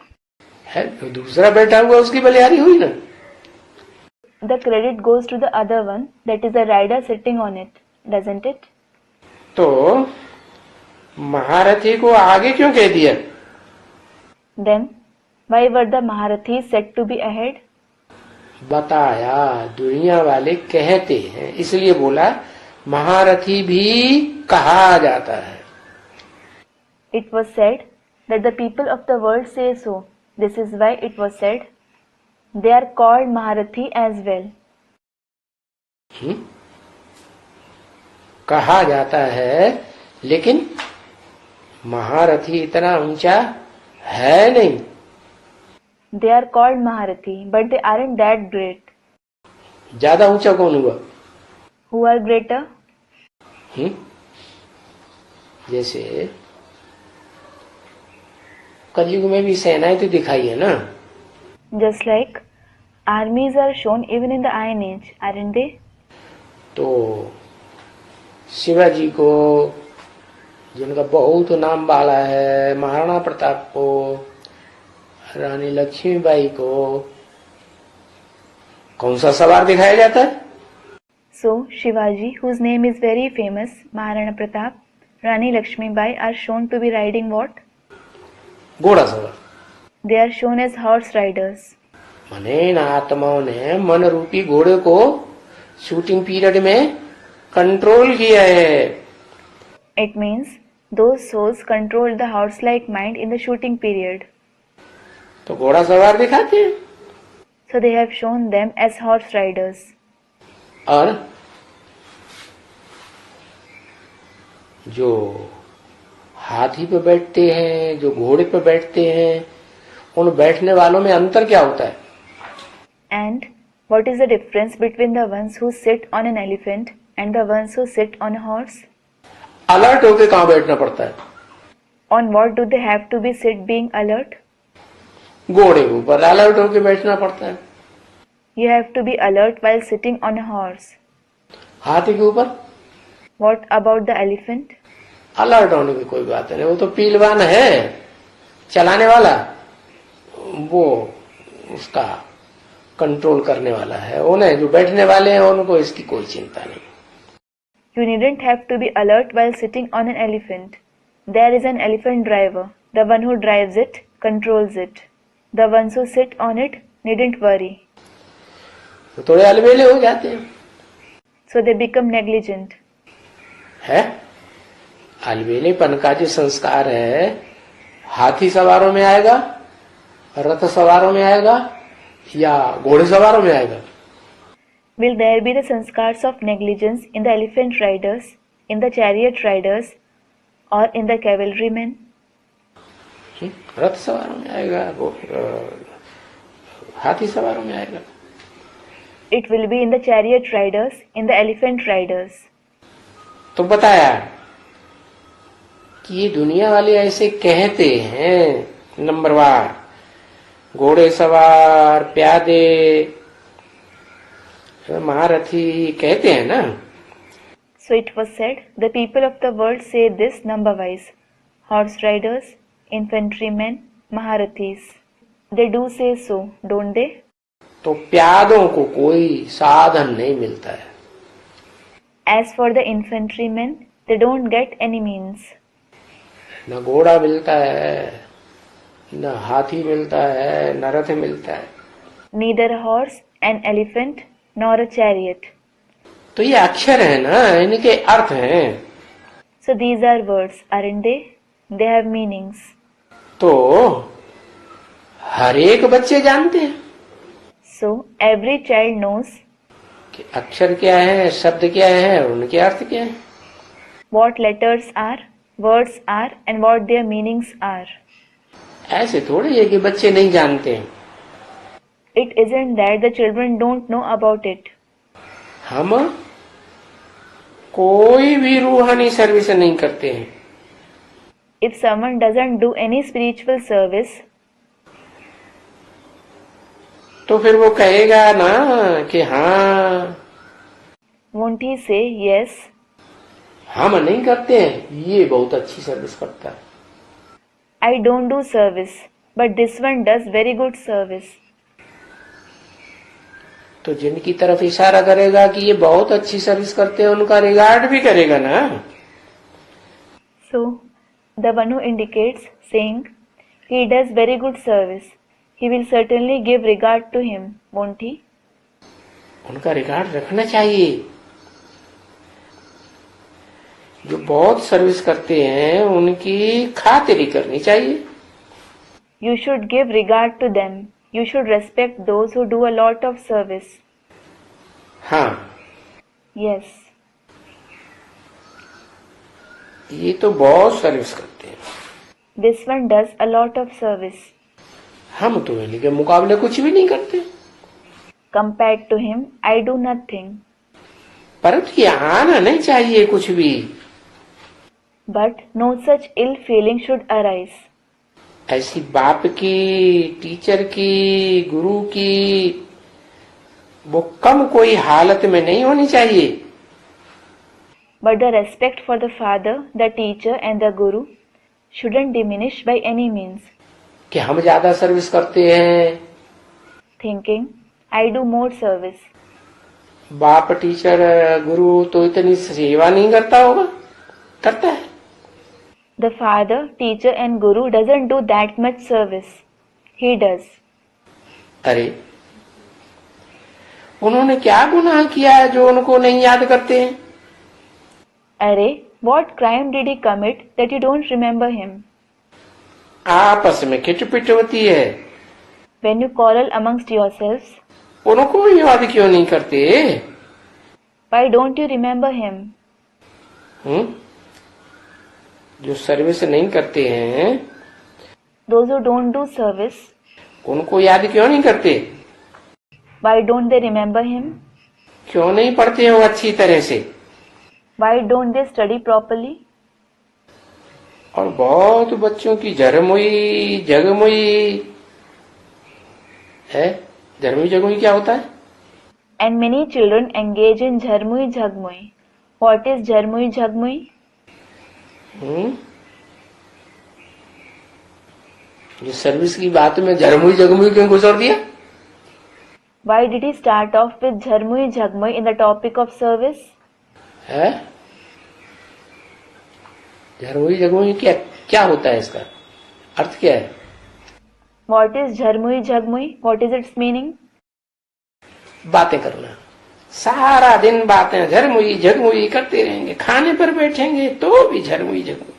है तो दूसरा बैठा हुआ उसकी बलिहारी हुई ना। The credit goes to the other one, that is the rider sitting on it, doesn't it? तो महारथी को आगे क्यों कह दिया? Then, why were the Maharathis said to be ahead? बताया, दुनिया वाले कहते हैं इसलिए बोला महारथी भी कहा जाता है। It was said that the people of the world say so. This is why it was said, they are called Maharathi as well. कहा जाता है लेकिन महारथी इतना ऊंचा है नहीं। They are called Maharathi, but they aren't that great. ज्यादा ऊंचा कौन हुआ? Who are greater? जैसे कलयुग में भी सेनाएं तो दिखाई है ना। Just like armies are shown even in the Iron Age, aren't they? तो शिवाजी को, जिनका बहुत नाम वाला है, महाराणा प्रताप को, रानी लक्ष्मीबाई को कौन सा सवार दिखाया जाता है? So, Shivaji, whose name is very famous, Maharana Pratap, Rani Lakshmibai are shown to be riding what? घोड़ा सवार। They are shown as horse riders. माने इन आत्माओं ने मन रूपी घोड़े को शूटिंग पीरियड में कंट्रोल किया है। It means those souls controlled the horse-like mind in the shooting period. तो घोड़ा सवार दिखाते हैं। So they have shown them as horse riders. और जो हाथी पे बैठते हैं, जो घोड़े पे बैठते हैं, उन बैठने वालों में अंतर क्या होता है? And what is the difference between the ones who sit on an elephant and the ones who sit on a horse? Alert होके कहाँ बैठना पड़ता है? On what do they have to be sit being alert? घोड़े के ऊपर alert होके बैठना पड़ता है। You have to be alert while sitting on a horse. हाथी के ऊपर What about the elephant? Alert होने की कोई बात नहीं, वो तो पीलवान है, चलाने वाला, वो उसका कंट्रोल करने वाला है। उन्हें जो बैठने वाले हैं उनको इसकी कोई चिंता नहीं। You needn't have to be alert while sitting on an elephant. There is an elephant driver. The one who drives it controls it. The ones who sit on it needn't worry. तो थोड़े अलबेले हो जाते हैं। So they become negligent. है अलबेलेपन का जो संस्कार है, हाथी सवारों में आएगा, रथ सवारों में आएगा या घोड़े सवारों में आएगा? Will there be the sanskars of negligence in the elephant riders, in the chariot riders, or in the cavalrymen? रथ सवारों में आएगा, हाथी सवारों में आएगा। It will be in the chariot riders, in the elephant riders. तो बताया कि ये दुनिया वाले ऐसे कहते हैं नंबरवार, घोड़े सवार, प्यादे, महारथी कहते हैं ना। So it was said, the people of the world say this number-wise: horse riders, infantrymen, maharathis. They do say so, don't they? तो प्यादों को कोई साधन नहीं मिलता है। As for the infantrymen, they don't get any means. न घोड़ा मिलता है, न हाथी मिलता है, न रथ मिलता है। Neither a horse, an elephant, nor a chariot. तो ये अक्षर है ना, इनके अर्थ हैं। So these are words, aren't they? They have meanings. तो हर एक बच्चे जानते हैं So every child knows कि अक्षर क्या है, शब्द क्या है और उनके अर्थ क्या है। what letters are, words are, and what their meanings are. ऐसे थोड़ी है कि बच्चे नहीं जानते हैं। It isn't that the children don't know about it. हम कोई भी रूहानी सर्विस नहीं करते हैं। If someone doesn't do any spiritual service, तो फिर वो कहेगा ना कि हाँ, won't he say yes? हम नहीं करते हैं, ये बहुत अच्छी सर्विस करता है। I don't do service, but this one does very good service. तो जिनकी तरफ इशारा करेगा कि ये बहुत अच्छी सर्विस करते हैं, उनका रिगार्ड भी करेगा ना। So, the one who indicates, saying, he does very good service, he will certainly give regard to him, won't he? उनका रिगार्ड रखना चाहिए। जो बहुत सर्विस करते हैं उनकी खातिरी करनी चाहिए। You should give regard to them. You should respect those who do a lot of service. हाँ, Yes. ये तो बहुत सर्विस करते हैं। This one does a lot of service. हम तो इनके मुकाबले कुछ भी नहीं करते। Compared to him, I do nothing. परंतु ये आना नहीं चाहिए कुछ भी। But no such ill feeling should arise. ऐसी बाप की, टीचर की, गुरु की वो कम कोई हालत में नहीं होनी चाहिए। But the respect for the father, the teacher and the guru shouldn't diminish by any means. कि हम ज्यादा सर्विस करते हैं, Thinking, I do more service. बाप, टीचर, गुरु तो इतनी सेवा नहीं करता होगा, करता है। The father, teacher and guru doesn't do that much service. He does. अरे उन्होंने क्या गुनाह किया है जो उनको नहीं याद करते हैं? Array, what crime did he commit that you don't remember him? आपस में खिटपिट होती है, When you quarrel amongst yourselves, उनको याद क्यों नहीं करते? why don't you remember him? जो सर्विस नहीं करते हैं those who don't do service, उनको याद क्यों नहीं करते? why don't they remember him? क्यों नहीं पढ़ते हो अच्छी तरह से? Why don't they study properly? और बहुत बच्चों की झरमुई जगमुई है। झरमुई जगमुई क्या होता है? And many children engage in jharmui jhagmui. What is jharmui jhagmui? ये सर्विस की बात में झरमुई जगमुई क्यों घुसर दिया? Why did he start off with jharmui jhagmui in the topic of service? है झरमुई जगमुई क्या क्या होता है? इसका अर्थ क्या है? What is jharmui jhagmui? What is its meaning? बातें करना, सारा दिन बातें झरमुई झगमुई करते रहेंगे, खाने पर बैठेंगे तो भी झरमुई झगमुई।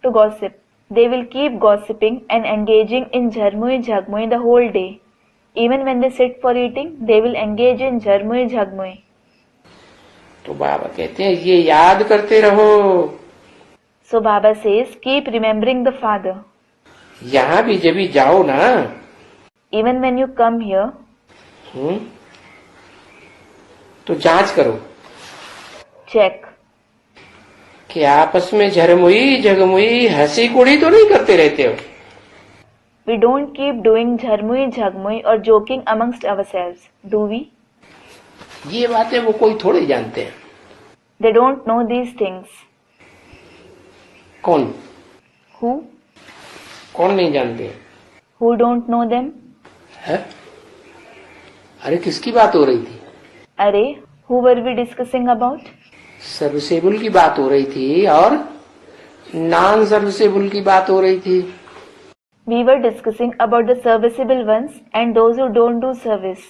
To gossip. They will keep gossiping and engaging in jharmui jhagmui the whole day. Even when they sit for eating, they will engage in jharmui jhagmui. तो बाबा कहते हैं ये याद करते रहो। So Baba says, keep remembering the Father. यहाँ भी जब भी जाओ ना, Even when you come here, तो जांच करो check. कि आपस में झरमुई जगमुई हंसी कुड़ी तो नहीं करते रहते हो? We don't keep doing jharmui jhagmui or joking amongst ourselves, do we? ये बातें वो कोई थोड़े जानते हैं। They don't know these things. कौन? Who? कौन नहीं जानते? Who don't know them? है? अरे किसकी बात हो रही थी? अरे, who were we discussing about? Serviceable की बात हो रही थी और नॉन सर्विसेबल की बात हो रही थी। We were discussing about the serviceable ones and those who don't do service.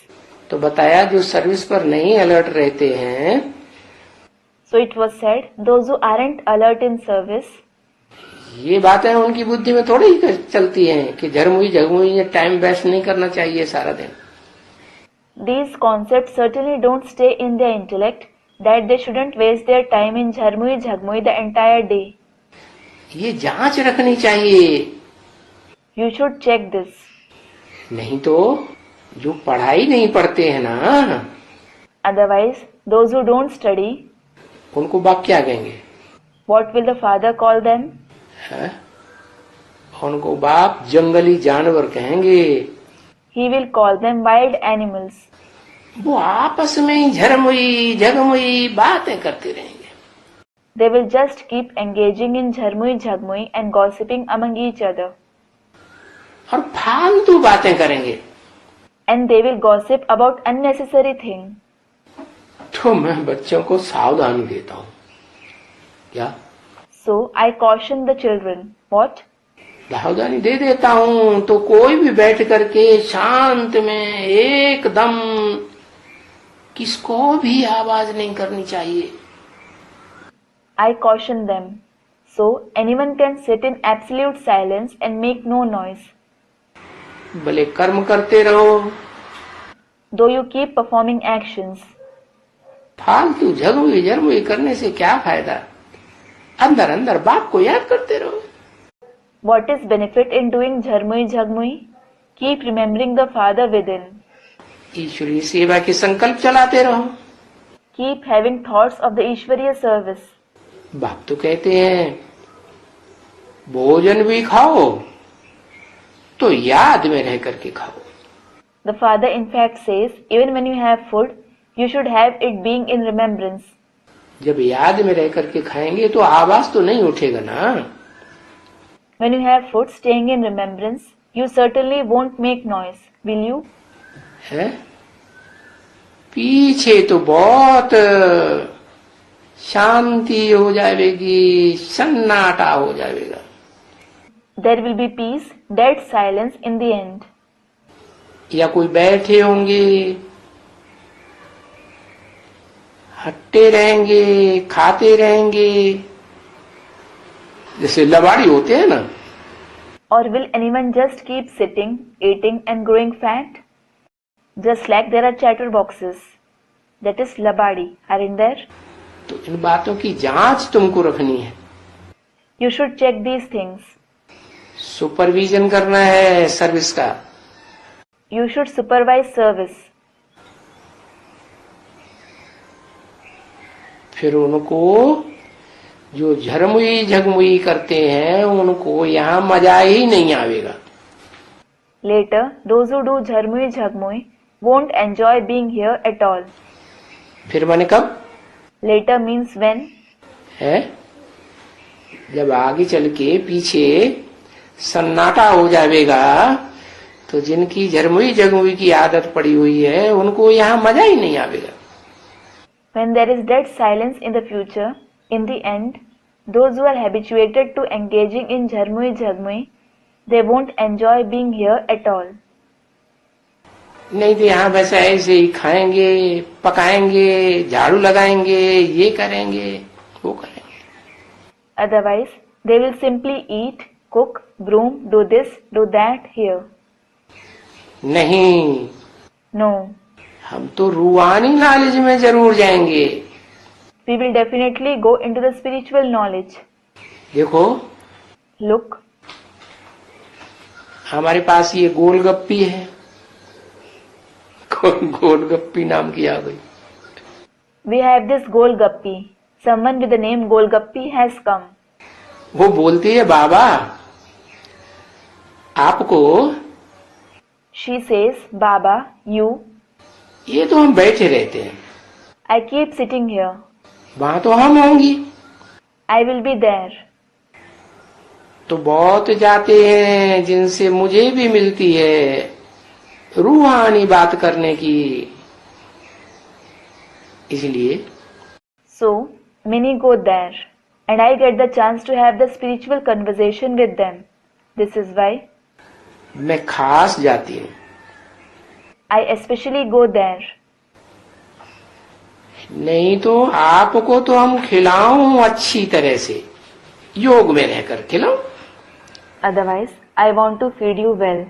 तो बताया जो सर्विस पर नहीं अलर्ट रहते हैं, So it was said, those who aren't alert in service, ये बातें उनकी बुद्धि में थोड़ी ही चलती हैं कि झरमुई झगमुई टाइम वेस्ट नहीं करना चाहिए सारा दिन। these concepts certainly don't stay in their intellect that they shouldn't waste their time in jharmui jhagmui the entire day. ये जांच रखनी चाहिए। You should check this. नहीं तो जो पढ़ाई नहीं पढ़ते हैं ना, Otherwise, those who don't study, उनको बाप क्या कहेंगे? what will the Father call them? है? उनको बाप जंगली जानवर कहेंगे। He will call them wild animals. वो आपस में ही झरमुई झगमुई बातें करते रहेंगे। They will just keep engaging in jharmui jhagmui and gossiping among each other. और फालतू बातें करेंगे। And they will gossip about unnecessary things. तो मैं बच्चों को सावधानी देता हूँ। क्या? So I caution the children. What? सावधानी दे देता हूँ तो कोई भी बैठ करके शांत में एकदम किसको भी आवाज नहीं करनी चाहिए। I caution them. So anyone can sit in absolute silence and make no noise. भले कर्म करते रहो, Though you keep performing actions. फालतू झगमुई झरमुई करने से क्या फायदा? अंदर अंदर बाप को याद करते रहो। What is benefit in doing jharmui jhagmui? Keep remembering the Father within. ईश्वरीय सेवा के संकल्प चलाते रहो। Keep having thoughts of the Ishwariya service. बाप तो कहते हैं भोजन भी खाओ तो याद में रह करके खाओ। The Father in fact says, even when you have food, you should have it being in remembrance. जब याद में रह करके खाएंगे तो आवाज तो नहीं उठेगा ना। When you have food staying in remembrance, you certainly won't make noise, will you? है? पीछे तो बहुत शांति हो जाएगी, सन्नाटा हो जाएगा। There will be peace, dead silence in the end. या कोई बैठे होंगे, हट्टे रहेंगे, खाते रहेंगे, जैसे लबाड़ी होते हैं ना। Or will anyone just keep sitting, eating and growing fat? Just like there are chatterboxes. That is labadi, aren't there? तो इन बातों की जांच तुमको रखनी है। You should check these things. Supervision करना है सर्विस का। You should supervise service. फिर उनको जो झरमुई झगमुई करते हैं उनको यहाँ मजा ही नहीं आवेगा। Later, those who do jharmui jhagmui won't enjoy being here at all. फिर माने कब? Later means when? है जब आगे चल के पीछे सन्नाटा हो जाएगा तो जिनकी झरमुई झगमुई की आदत पड़ी हुई है उनको यहाँ मजा ही नहीं आवेगा। When there is dead silence in the future, in the end, those who are habituated to engaging in jharmui jhagmui, they won't enjoy being here at all. नहीं तो यहाँ वैसा ऐसे ही खाएंगे पकाएंगे झाड़ू लगाएंगे ये करेंगे वो करेंगे। Otherwise, they will simply eat, cook, broom, do this, do that here. नहीं, No, हम तो रूहानी नॉलेज में जरूर जाएंगे। we will definitely go into the spiritual knowledge. देखो Look, हमारे पास ये गोलगप्पी है। गोलगप्पी नाम की आ गई। we have this Golgappi. Someone with the name Golgappi has come. वो बोलती है बाबा आपको She says, Baba, you, ये तो हम बैठे रहते हैं I keep sitting here. वहां तो हम होंगी। I will be there. तो बहुत जाते हैं जिनसे मुझे भी मिलती है रूहानी बात करने की। इसलिए So, many go there, and I get the chance to have the spiritual conversation with them. This is why मैं खास जाती हूँ। I especially go there. नहीं तो आपको तो हम खिलाऊं अच्छी तरह से योग में रहकर खिलाऊं। Otherwise, I want to feed you well.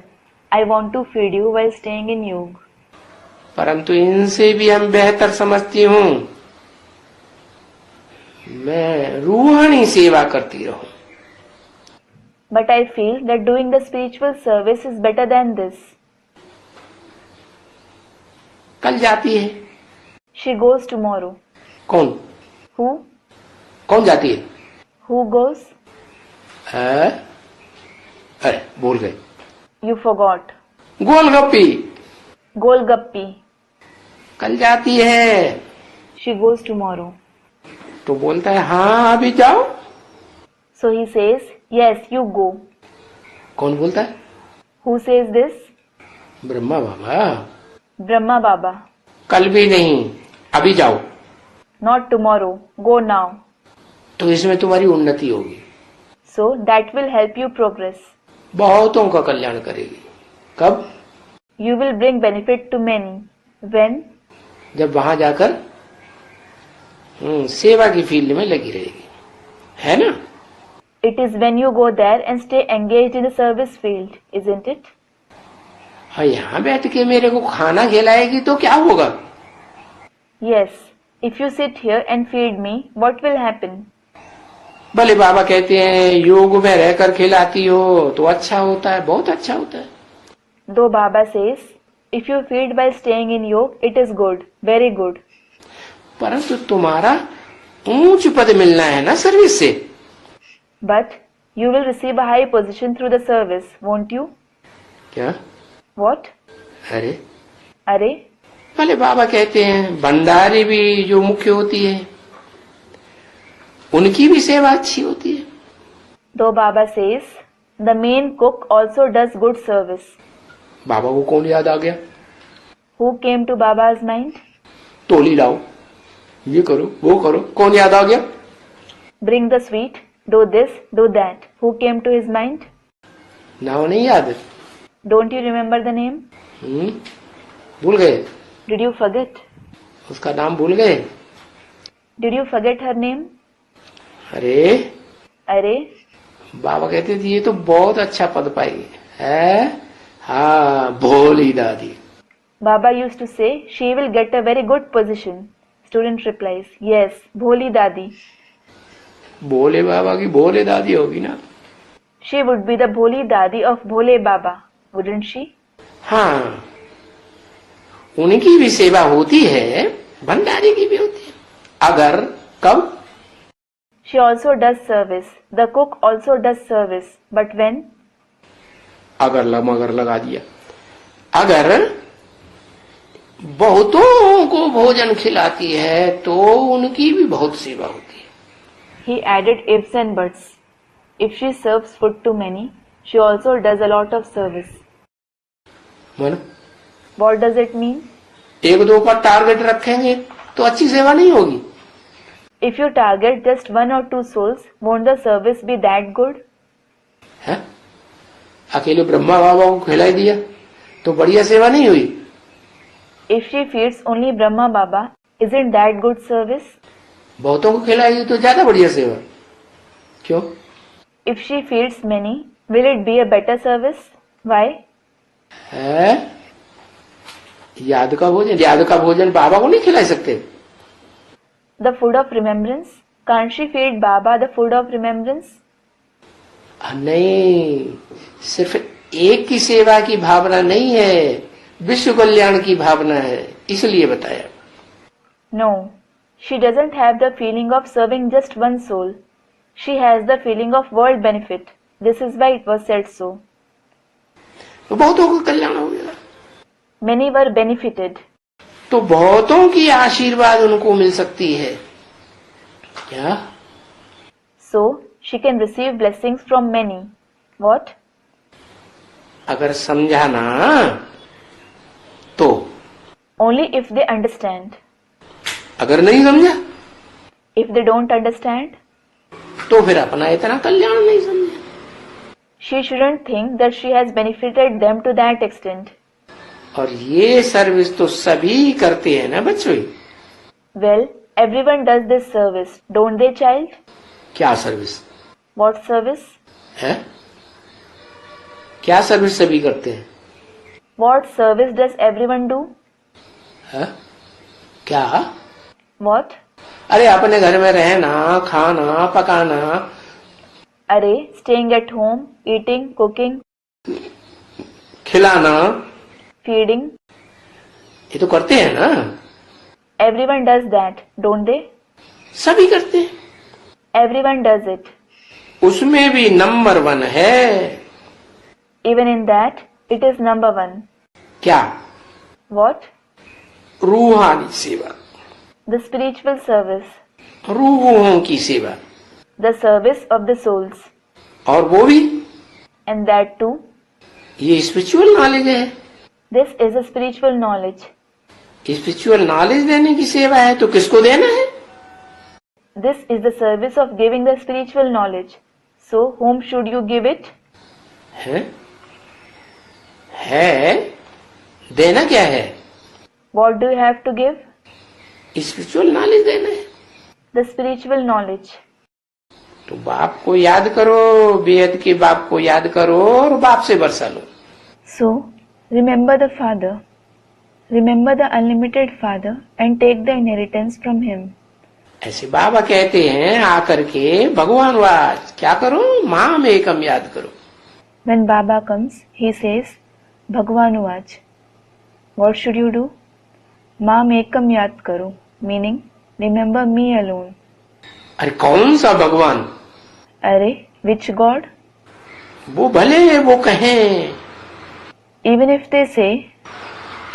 I want to feed you while staying in yoga. परंतु इनसे भी हम बेहतर समझती हूँ मैं रूहानी सेवा करती रहूं। But I feel that doing the spiritual service is better than this. कल जाती है। She goes tomorrow. कौन? Who? कौन जाती है? Who goes? अरे भूल गए। You forgot. गोलगप्पी Golgappi. कल जाती है। She goes tomorrow. तो बोलता है हाँ अभी जाओ। So he says, yes, you go. कौन बोलता है? Who says this? Brahma Baba. Brahma Baba. कल भी नहीं अभी जाओ। Not tomorrow. Go now. तो इसमें तुम्हारी उन्नति होगी। So that will help you progress. बहुतों का कल्याण करेगी। कब? You will bring benefit to many. When? जब वहां जाकर सेवा की फील्ड में लगी रहेगी, है ना? It is when you go there and stay engaged in the service field, isn't it? हाँ यहाँ बैठ के मेरे को खाना खिलाएगी तो क्या होगा? Yes. If you sit here and feed me, what will happen? भले बाबा कहते हैं योग में रहकर खिलाती हो तो अच्छा होता है, बहुत अच्छा होता है। Though Baba says, if you feed by staying in yoga, it is good, very good. परंतु तुम्हारा ऊंच पद मिलना है ना सर्विस से। But you will receive a high position through the service, won't you? क्या? What? अरे Arey? भले बाबा कहते हैं भंडारी भी जो मुख्य होती है उनकी भी सेवा अच्छी होती है। Though Baba says, the main cook also does good service. बाबा को कौन याद आ गया? Who came to Baba's mind? तोली लाओ, ये करो वो करो, कौन याद आ गया? Bring the sweet, do this, do that. Who came to his mind? नाम नहीं याद? Don't you remember the name? भूल गए? Did you forget? उसका नाम भूल गए? Did you forget her name? अरे Arey? बाबा कहते थे ये तो बहुत अच्छा पद पाई है। हाँ भोली दादी। Baba used to say, she will get a very good position. Student replies, yes, Bholi Dadi. भोले बाबा की भोले दादी होगी ना। She would be the Bholi Dadi of Bhole Baba, wouldn't she? हाँ, उनकी भी सेवा होती है, भंडारी की भी होती है। अगर कब? She also does service. The cook also does service. But when? अगर मगर लगा दिया। अगर बहुतों को भोजन खिलाती है तो उनकी भी बहुत सेवा होती है। He added ifs and buts. If she serves food to many, she also does a lot of service. मन What does it mean? एक दो पर टारगेट रखेंगे तो अच्छी सेवा नहीं होगी। If you target just 1 or 2 souls, won't the service be that good? है? अकेले ब्रह्मा बाबा को खिलाई दिया तो बढ़िया सेवा नहीं हुई। If she feeds only Brahma Baba, isn't that good service? बहुतों को खिलाएगी तो ज्यादा बढ़िया सेवा। क्यों? If she feeds many, will it be a better service? Why? है? याद का भोजन बाबा को नहीं खिला सकते। The food of remembrance? Can't she feed Baba the food of remembrance? नहीं, सिर्फ एक की सेवा की भावना नहीं है, विश्व कल्याण की भावना है, इसलिए बताया। No, she doesn't have the feeling of serving just one soul. She has the feeling of world benefit. This is why it was said so. तो बहुतों का कल्याण हो गया। Many were benefited. तो बहुतों की आशीर्वाद उनको मिल सकती है क्या? So, she can receive blessings from many. What? अगर समझा ना तो। Only if they understand. अगर नहीं समझा If they don't understand, तो फिर अपना इतना कल्याण नहीं समझा। she shouldn't think that she has benefited them to that extent. और ये सर्विस तो सभी करते हैं ना बच्चों। Well, everyone does this service, don't they, child? क्या सर्विस? What service? है? क्या सर्विस सभी करते हैं? What service does everyone do? है? क्या? What? अरे अपने घर में रहना, खाना पकाना, Array, staying at home, eating, cooking, खिलाना, feeding. ये तो करते हैं ना। Everyone does that, don't they? सभी करते हैं। Everyone does it. उसमें भी नंबर 1 है। Even in that, it is number 1. क्या? What? रूहानी सेवा, The spiritual service. रूहों की सेवा, The service of the souls. और वो भी And that too, ये स्पिरिचुअल नॉलेज है। this is a spiritual knowledge. Spiritual knowledge देने की सेवा है तो किसको देना है? This is the service of giving the spiritual knowledge. So, whom should you give it? है देना क्या है? What do you have to give? Spiritual knowledge देना है। The spiritual knowledge. तो बाप को याद करो, बेहद के बाप को याद करो और बाप से बरसा लो। So, remember the Father. Remember the unlimited Father and take the inheritance from Him. ऐसे बाबा कहते हैं आकर के, भगवान वाच क्या करो? माम एकम याद करो। When Baba comes, he says, Bhagwan Vach. What should you do? Maam ekam yad karo, meaning remember me alone. अरे कौन सा भगवान? अरे, which God? वो भले वो कहें। Even if they say,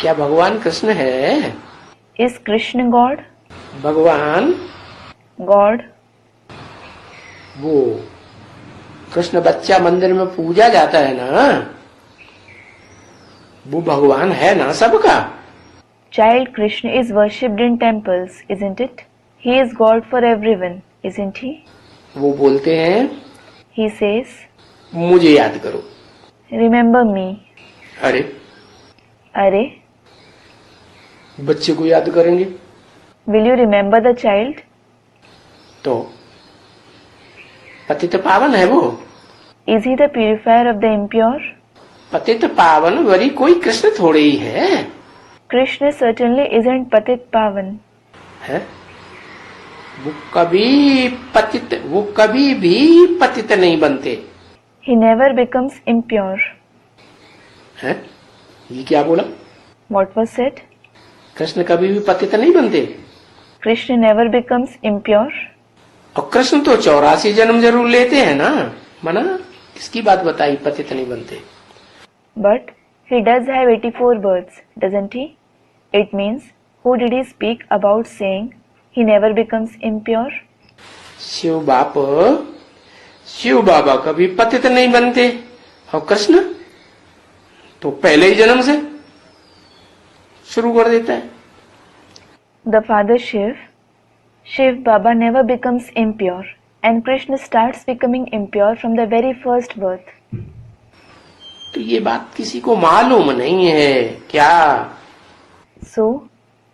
क्या भगवान कृष्ण है? is Krishna God? भगवान God. वो कृष्ण बच्चा मंदिर में पूजा जाता है ना, वो भगवान है ना सबका। Child Krishna is worshipped in temples, isn't it? He is God for everyone, isn't he? वो बोलते हैं He says, मुझे याद करो। remember me. अरे अरे, बच्चे को याद करेंगे will you remember the child? तो पतित पावन है वो। Is he the purifier of the impure? पतित पावन वरी कोई कृष्ण थोड़े ही है। Krishna certainly isn't Patit Pavan. है? वो कभी भी पतित नहीं बनते। He never becomes impure. है ये क्या बोला? What was said? कृष्ण कभी भी पतित नहीं बनते। Krishna never becomes impure. और कृष्ण तो 84 जन्म जरूर लेते हैं ना, मना किसकी बात बताई पतित नहीं बनते। But he does have 84 births, doesn't he? It means, who did he speak about saying he never becomes impure? Shiv बाबा कभी पतित नहीं बनते, और कृष्ण तो पहले ही जन्म से शुरू कर देता है। The father Shiv Baba never becomes impure, and Krishna starts becoming impure from the very first birth. तो ये बात किसी को मालूम नहीं है क्या? So,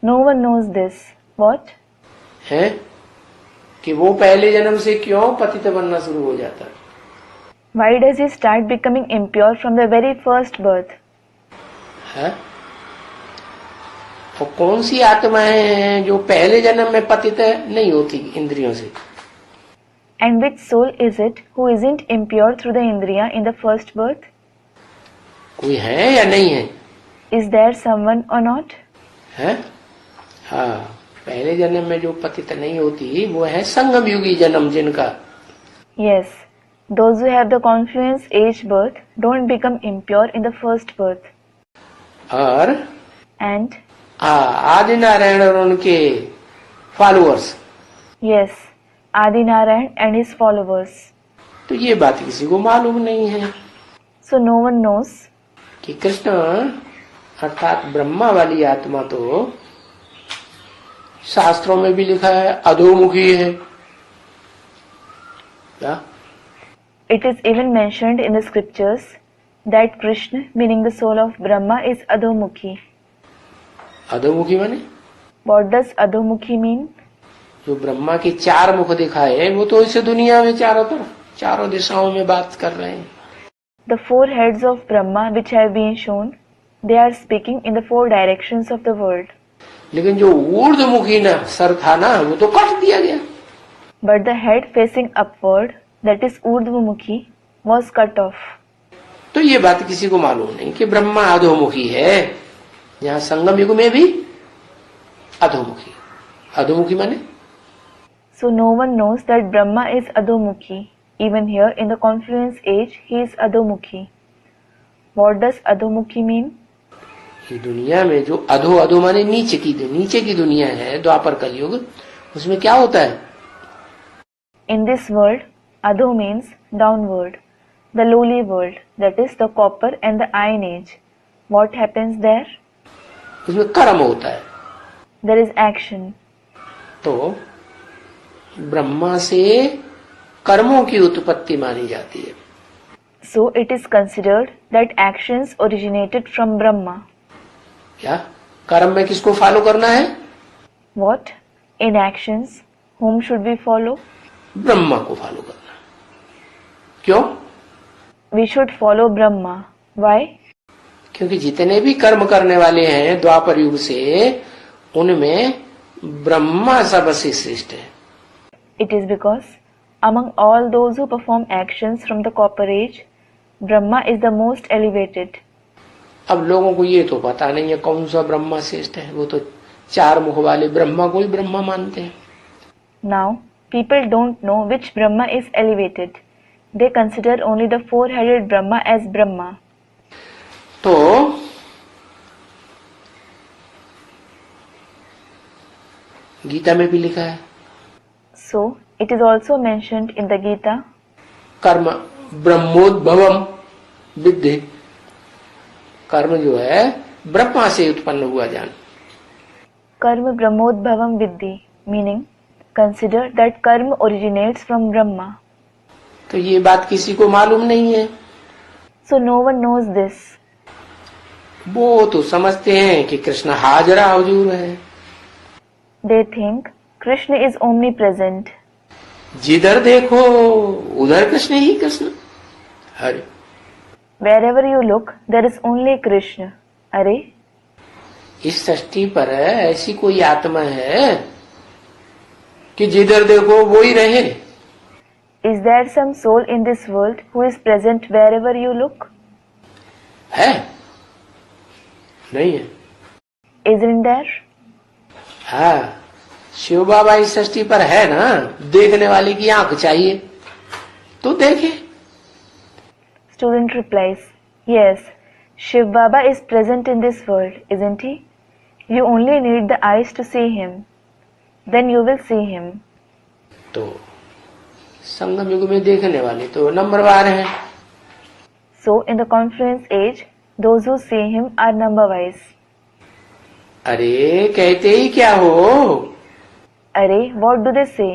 no one knows this. What? है कि वो पहले जन्म से क्यों पतित बनना शुरू हो जाता है? Why does he start becoming impure from the very first birth? है और कौन सी आत्माएं हैं जो पहले जन्म में पतित नहीं होती इंद्रियों से? And which soul is it who isn't impure through the Indriya in the first birth? कोई है या नहीं है? Is there someone or not? है हाँ, पहले जन्म में जो पतित नहीं होती वो है संगम युगी जन्म जिनका। Yes, those who have the confluence age birth don't become impure in the first birth. और And आदि नारायण और उनके followers. yes, Adi Narayan and his followers. तो ये बात किसी को मालूम नहीं है So no one knows कि कृष्ण अर्थात ब्रह्मा वाली आत्मा तो शास्त्रों में भी लिखा है अधोमुखी है क्या? it is even mentioned in the scriptures that Krishna, meaning the soul of Brahma, is Adhomukhi. अधोमुखी माने What does Adhomukhi mean? जो ब्रह्मा के 4 मुख दिखाए वो तो इस दुनिया में चारों तरफ चारों दिशाओं में बात कर रहे हैं। The 4 heads of Brahma which have been shown, they are speaking in the 4 directions of the world. लेकिन जो ऊर्ध्वमुखी ना सर था ना वो तो काट दिया गया। But the head facing upward, that is Urdhvamukhi, was cut off. तो ये बात किसी को मालूम नहीं कि ब्रह्मा अधोमुखी है, यहाँ संगम युग में भी अधोमुखी। अधोमुखी माने So no one knows that Brahma is Adhomukhi. Even here in the confluence age, he is Adhomukhi. What does Adhomukhi mean? ये दुनिया में जो अधो माने नीचे की दुनिया है द्वापर कलयुग, उसमें क्या होता है? In this world, Adho means downward, the lowly world, that is the copper and the iron age. What happens there? उसमें कर्म होता है। There is action. तो ब्रह्मा से कर्मों की उत्पत्ति मानी जाती है। So it is considered that actions originated from Brahma. क्या कर्म में किसको फॉलो करना है? What? In actions, whom should we follow? Brahma को फॉलो करना। क्यों? We should follow Brahma. Why? क्योंकि जितने भी कर्म करने वाले हैं द्वापर युग से उनमें ब्रह्मा सबसे श्रेष्ठ है। It is because among all those who perform actions from the copper age, Brahma is the most elevated. अब लोगों को ये तो पता नहीं है कौन सा ब्रह्मा श्रेष्ठ है, वो तो 4 मुख वाले ब्रह्मा को ही ब्रह्मा मानते हैं। Now, people don't know which Brahma is elevated. They consider only the 4-headed Brahma as Brahma. तो गीता में भी लिखा है। So, it is also mentioned in the Gita, कर्म ब्रह्मोद्भवम विद्धि, कर्म जो है ब्रह्मा से उत्पन्न हुआ जान। Karma Brahmodbhavam Viddhi, meaning consider that karma originates from Brahma. तो ये बात किसी को मालूम नहीं है। So no one knows this. वो तो समझते हैं कि कृष्ण हाजरा हजूर है। They think Krishna is omnipresent. जिधर देखो उधर कृष्ण ही कृष्ण। अरे Wherever you look, there is only Krishna. अरे इस सृष्टि पर ऐसी कोई आत्मा है कि जिधर देखो वो ही रहे? Is there some soul in this world who is present wherever you look? है? नहीं है? Isn't there? हाँ, शिव बाबा इस सृष्टि पर है ना, देखने वाले की आंख चाहिए तो देखे। Student replies, yes, Shiv Baba is present in this world, isn't he? You only need the eyes to see him. Then you will see him. तो संगम युग में देखने वाले तो नंबरवार हैं। So in the confluence age, those who see him are number-wise. अरे कहते ही क्या हो? Arey, what do they say?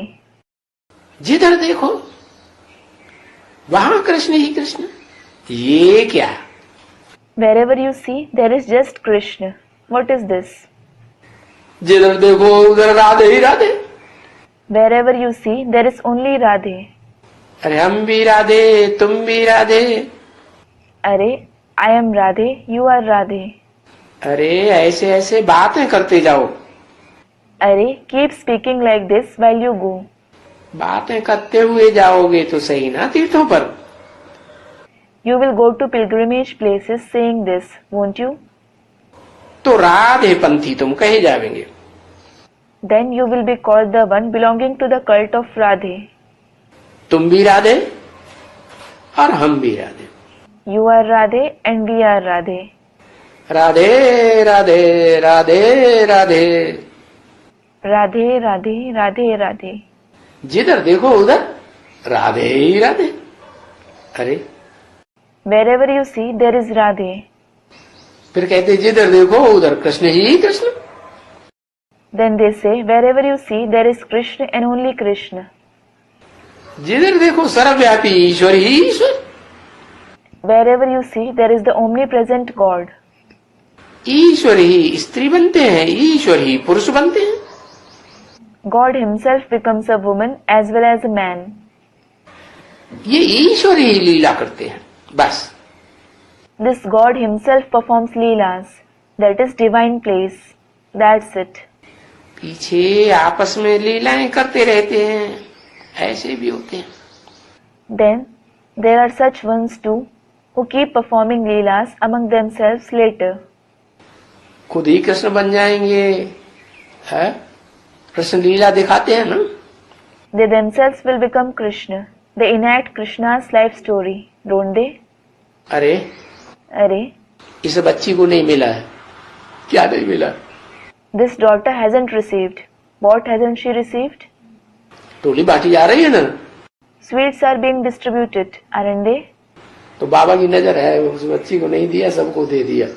जिधर देखो वहां कृष्ण ही कृष्ण। ये क्या? Wherever you see, there is just Krishna. What is this? जिधर देखो उधर राधे ही Radhe. Wherever you see, there is only Radhe. अरे हम भी राधे, तुम भी Radhe. Arey, I am Radhe, you are Radhe. अरे ऐसे ऐसे बातें करते जाओ। Arey, keep speaking like this while you go. बातें करते हुए जाओगे तो सही ना तीर्थों पर। You will go to pilgrimage places saying this, won't you? तो राधे पंथी तुम कहे जाएंगे। Then you will be called the one belonging to the cult of Radhe. तुम भी राधे और हम भी Radhe. You are Radhe and we are Radhe. Radhe Radhe Radhe Radhe. Radhe, Radhe, Radhe, Radhe. जिधर देखो उधर राधे ही राधे। अरे Wherever you see, there is Radhe. फिर कहते जिधर देखो उधर कृष्ण ही Krishna. Then they say, wherever you see, there is Krishna and only Krishna. जिधर देखो सर्वव्यापी ईश्वर ही ईश्वर। Wherever you see, there is the omnipresent God. ईश्वर ही स्त्री बनते हैं, ईश्वर ही पुरुष बनते हैं। God himself becomes a woman as well as a man. ये ईश्वर ही लीला करते हैं बस। This God himself performs leelas. That is divine plays. That's it. पीछे आपस में लीलाएं करते रहते हैं, ऐसे भी होते हैं। Then there are such ones too who keep performing leelas among themselves later. खुद ही कृष्ण बन जाएंगे, है? कृष्ण लीला दिखाते हैं ना। They themselves will become Krishna. They enact Krishna's life story, don't they? अरे Arey, इस बच्ची को नहीं मिला है। क्या नहीं मिला? this daughter hasn't received. What hasn't she received? टोली बांटी जा रही है ना। Sweets are being distributed, aren't they? तो बाबा की नजर है, उस बच्ची को नहीं दिया, सबको दे दिया।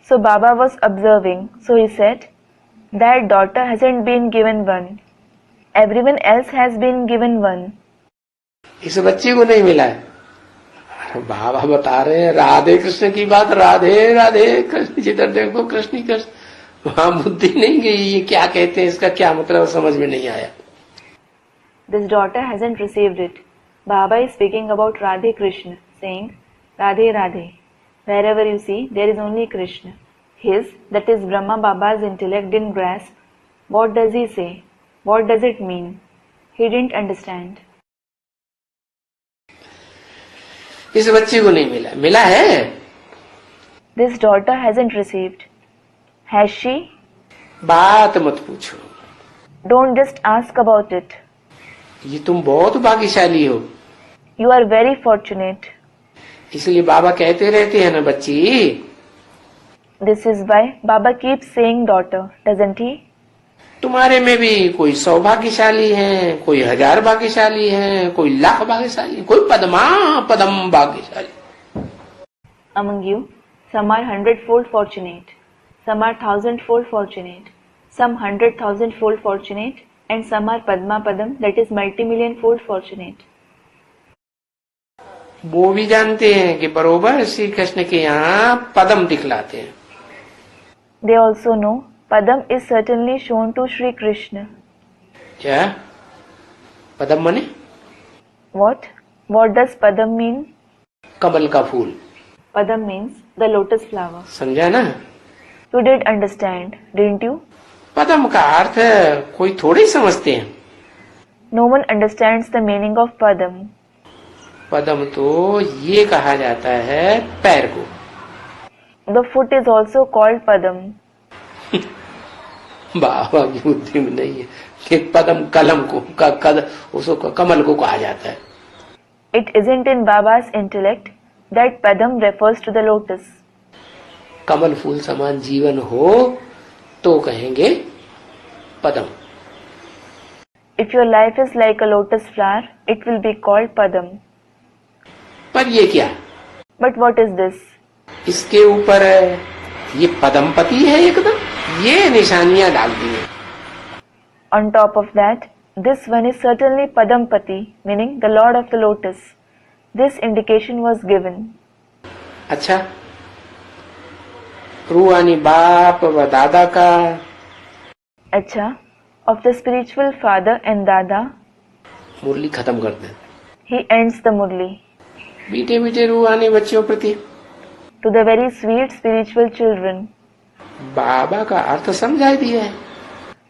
So Baba was observing. So he said, that daughter hasn't been given one. Everyone else has been given one. इस बच्ची को नहीं मिला है। बाबा बता रहे हैं राधे कृष्ण की बात, राधे राधे कृष्ण, जिधर देखो कृष्ण ही कृष्ण। वहां बुद्धि नहीं गई, ये क्या कहते हैं, इसका क्या मतलब समझ में नहीं आया। This daughter hasn't received it. Baba is speaking about Radhe Krishna, saying, Radhe Radhe. Wherever you see, there is only Krishna. His, that is Brahma Baba's intellect didn't grasp. What does he say? What does it mean? He didn't understand. इस बच्ची को नहीं मिला, मिला है। This daughter hasn't received. Has she? बात मत पूछो। Don't just ask about it. ये तुम बहुत भाग्यशाली हो। You are very fortunate. इसलिए बाबा कहते रहते हैं ना बच्ची। This is why Baba keeps saying daughter, doesn't he? तुम्हारे में भी कोई 100 भाग्यशाली है, कोई 1000 भाग्यशाली है, कोई लाख भाग्यशाली, कोई पदम भाग्यशाली। Among you, some are 100-fold fortunate, some are 1,000-fold fortunate, some 100,000-fold fortunate, and some are Padma Padam, that is multi-million-fold fortunate. वो भी जानते हैं कि बरोबर श्री कृष्ण के यहाँ पदम दिखलाते हैं। They also know Padam is certainly shown to Sri Krishna. क्या पदम माने? What? What does Padam mean? कमल का फूल। Padam means the lotus flower. समझा ना? You did understand, didn't you? पदम का अर्थ कोई थोड़ी समझते हैं। No one understands the meaning of Padam. पदम तो ये कहा जाता है पैर को। The foot is also called Padam. बाबा की बुद्धि में नहीं है कि पदम कलम को उसको कमल को कहा जाता है। It isn't in Baba's intellect that Padam refers to the lotus. कमल फूल समान जीवन हो तो कहेंगे पदम। If your life is like a lotus flower, it will be called Padam. पर ये क्या? But what is this? इसके ऊपर ये पदमपति है एकदम, ये निशानियां डाल दी हैं। On top of that, this one is certainly Padampati, meaning the Lord of the Lotus. This indication was given. अच्छा, रूहानी बाप व दादा का। अच्छा, of the spiritual father and Dada. मुरली खत्म कर दे। He ends the Murli. मीठे मीठे रूहानी बच्चों प्रति To the very sweet spiritual children. बाबा का अर्थ समझा दिया है।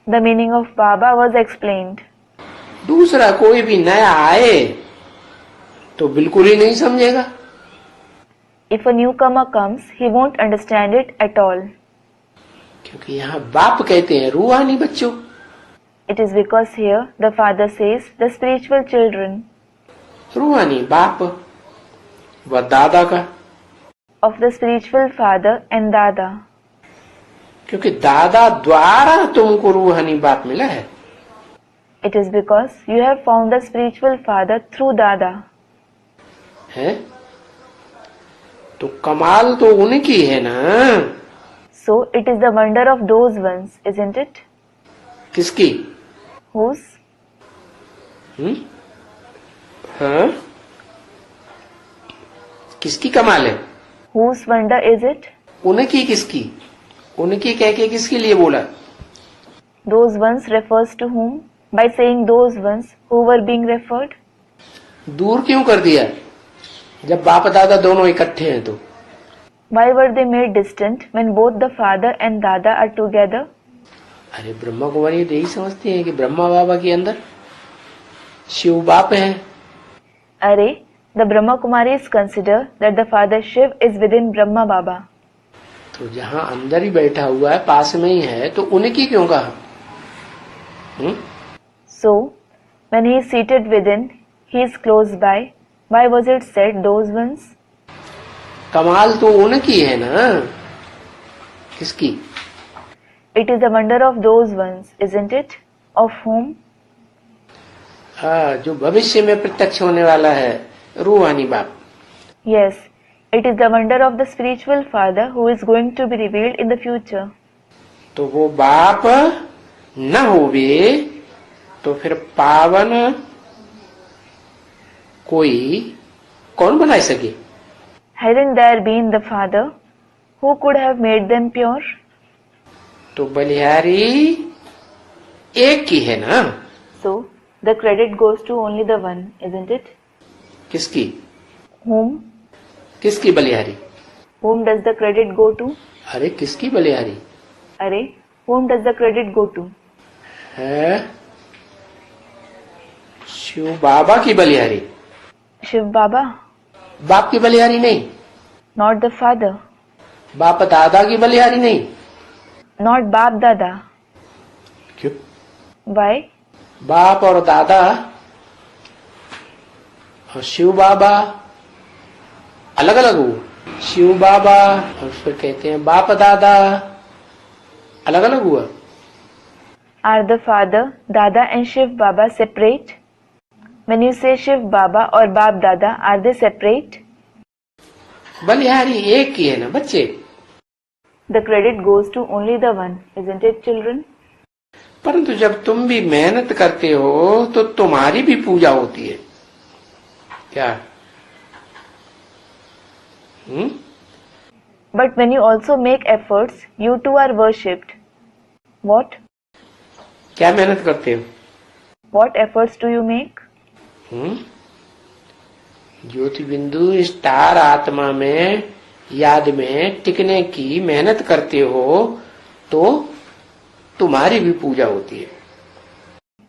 The meaning of Baba was explained. दूसरा कोई भी नया आए तो बिल्कुल ही नहीं समझेगा। If a newcomer comes, he won't understand it at all. क्योंकि यहाँ बाप कहते हैं रूहानी बच्चों। It is because here the father says the spiritual children. रूहानी बाप व दादा का। Of the spiritual father and Dada. क्योंकि दादा द्वारा तुमको रूहानी बाप मिला है। It is because you have found the spiritual father through Dada. है तो कमाल तो उनकी है ना। So it is the wonder of those ones, isn't it? किसकी? Whose? हाँ, किसकी कमाल है? Whose wonder is it? उनकी किसकी? उनकी कह के किसके लिए बोला? Those ones refers to whom? By saying those ones who were being referred. दूर क्यों कर दिया जब बाप दादा दोनों इकट्ठे हैं तो? Why were they made distant when both the father and Dada are together? अरे ब्रह्मा कुमारी यही समझते हैं कि ब्रह्मा बाबा के अंदर शिव बाप है। Arey, the Brahma Kumaris consider that the father Shiv is within Brahma Baba. तो जहाँ अंदर ही बैठा हुआ है, पास में ही है, तो उनकी क्यों कहा? So, when he is seated within, he is close by. Why was it said those ones? कमाल तो उनकी है ना। किसकी? It is the wonder of those ones, isn't it? Of whom? जो भविष्य में प्रत्यक्ष होने वाला है, रूहानी बाप। Yes, it is the wonder of the spiritual father who is going to be revealed in the future. तो वो बाप न होवे तो फिर पावन कोई कौन बना सके? Hadn't there been the father, who could have made them pure? तो बलिहारी एक की है ना। So, the credit goes to only the one, isn't it? किसकी? Whom? किसकी बलिहारी? Whom does the credit go to? अरे किसकी बलिहारी? Arey, whom does the credit go to? है शिव बाबा की बलिहारी। Shiv Baba, बाप की बलिहारी नहीं। not the father, बाप दादा की बलिहारी नहीं। not Bap Dada. क्यों? Why? बाप और दादा और शिव बाबा अलग अलग हुआ। शिव बाबा और फिर कहते हैं बाप दादा अलग अलग हुआ। Are the father, Dada and Shiv Baba separate? When you say Shiv Baba or Bap Dada, are they separate? बलिहारी एक की है ना बच्चे। The credit goes to only the one, isn't it, children? परंतु जब तुम भी मेहनत करते हो तो तुम्हारी भी पूजा होती है क्या? But when you also make efforts, you too are worshipped. What? क्या मेहनत करते हो? What efforts do you make? ज्योति बिंदु स्टार आत्मा में याद में टिकने की मेहनत करते हो तो तुम्हारी भी पूजा होती है।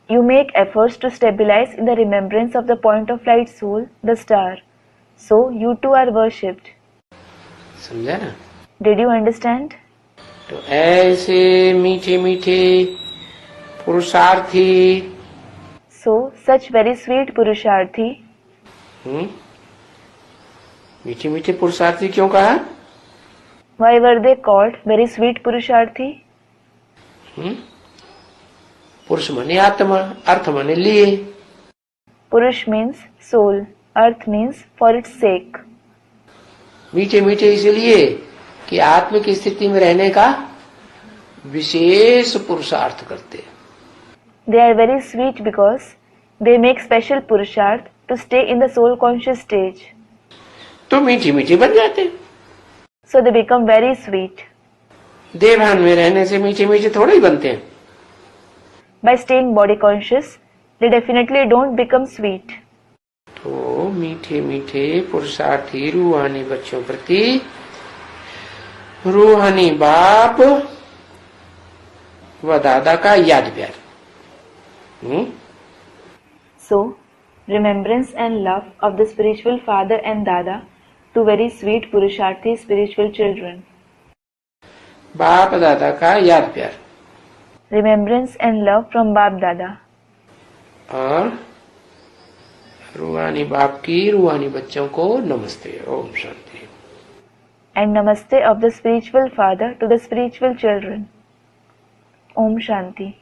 You make efforts to stabilize in the remembrance of the point of light soul, the star. So you too are worshipped. समझा ना? Did you understand? तो ऐसे मीठे मीठे पुरुषार्थी, So such very sweet Purusharthi. मीठे मीठे पुरुषार्थी क्यों कहा? Why were they called very sweet Purusharthi? पुरुष माने आत्मा, अर्थ माने लिए। Purush means soul, Arth means for its sake. मीठे मीठे इसलिए कि आत्मिक स्थिति में रहने का विशेष पुरुषार्थ करते। They are very sweet because they make special Purusharth to stay in the soul conscious stage. तो मीठे मीठे बन जाते। So they become very sweet. देवभान में रहने से मीठे मीठे थोड़े ही बनते हैं। By staying body conscious, they definitely don't become sweet. तो मीठे मीठे पुरुषार्थी रूहानी बच्चों प्रति रूहानी बाप व दादा का याद प्यार। So, remembrance and love of the spiritual father and dada to very sweet Purusharthi spiritual children. बाप दादा का याद प्यार Remembrance and love from Bap Dada. और रूहानी बाप की रूहानी बच्चों को नमस्ते, Om Shanti. And namaste of the spiritual father to the spiritual children. Om Shanti.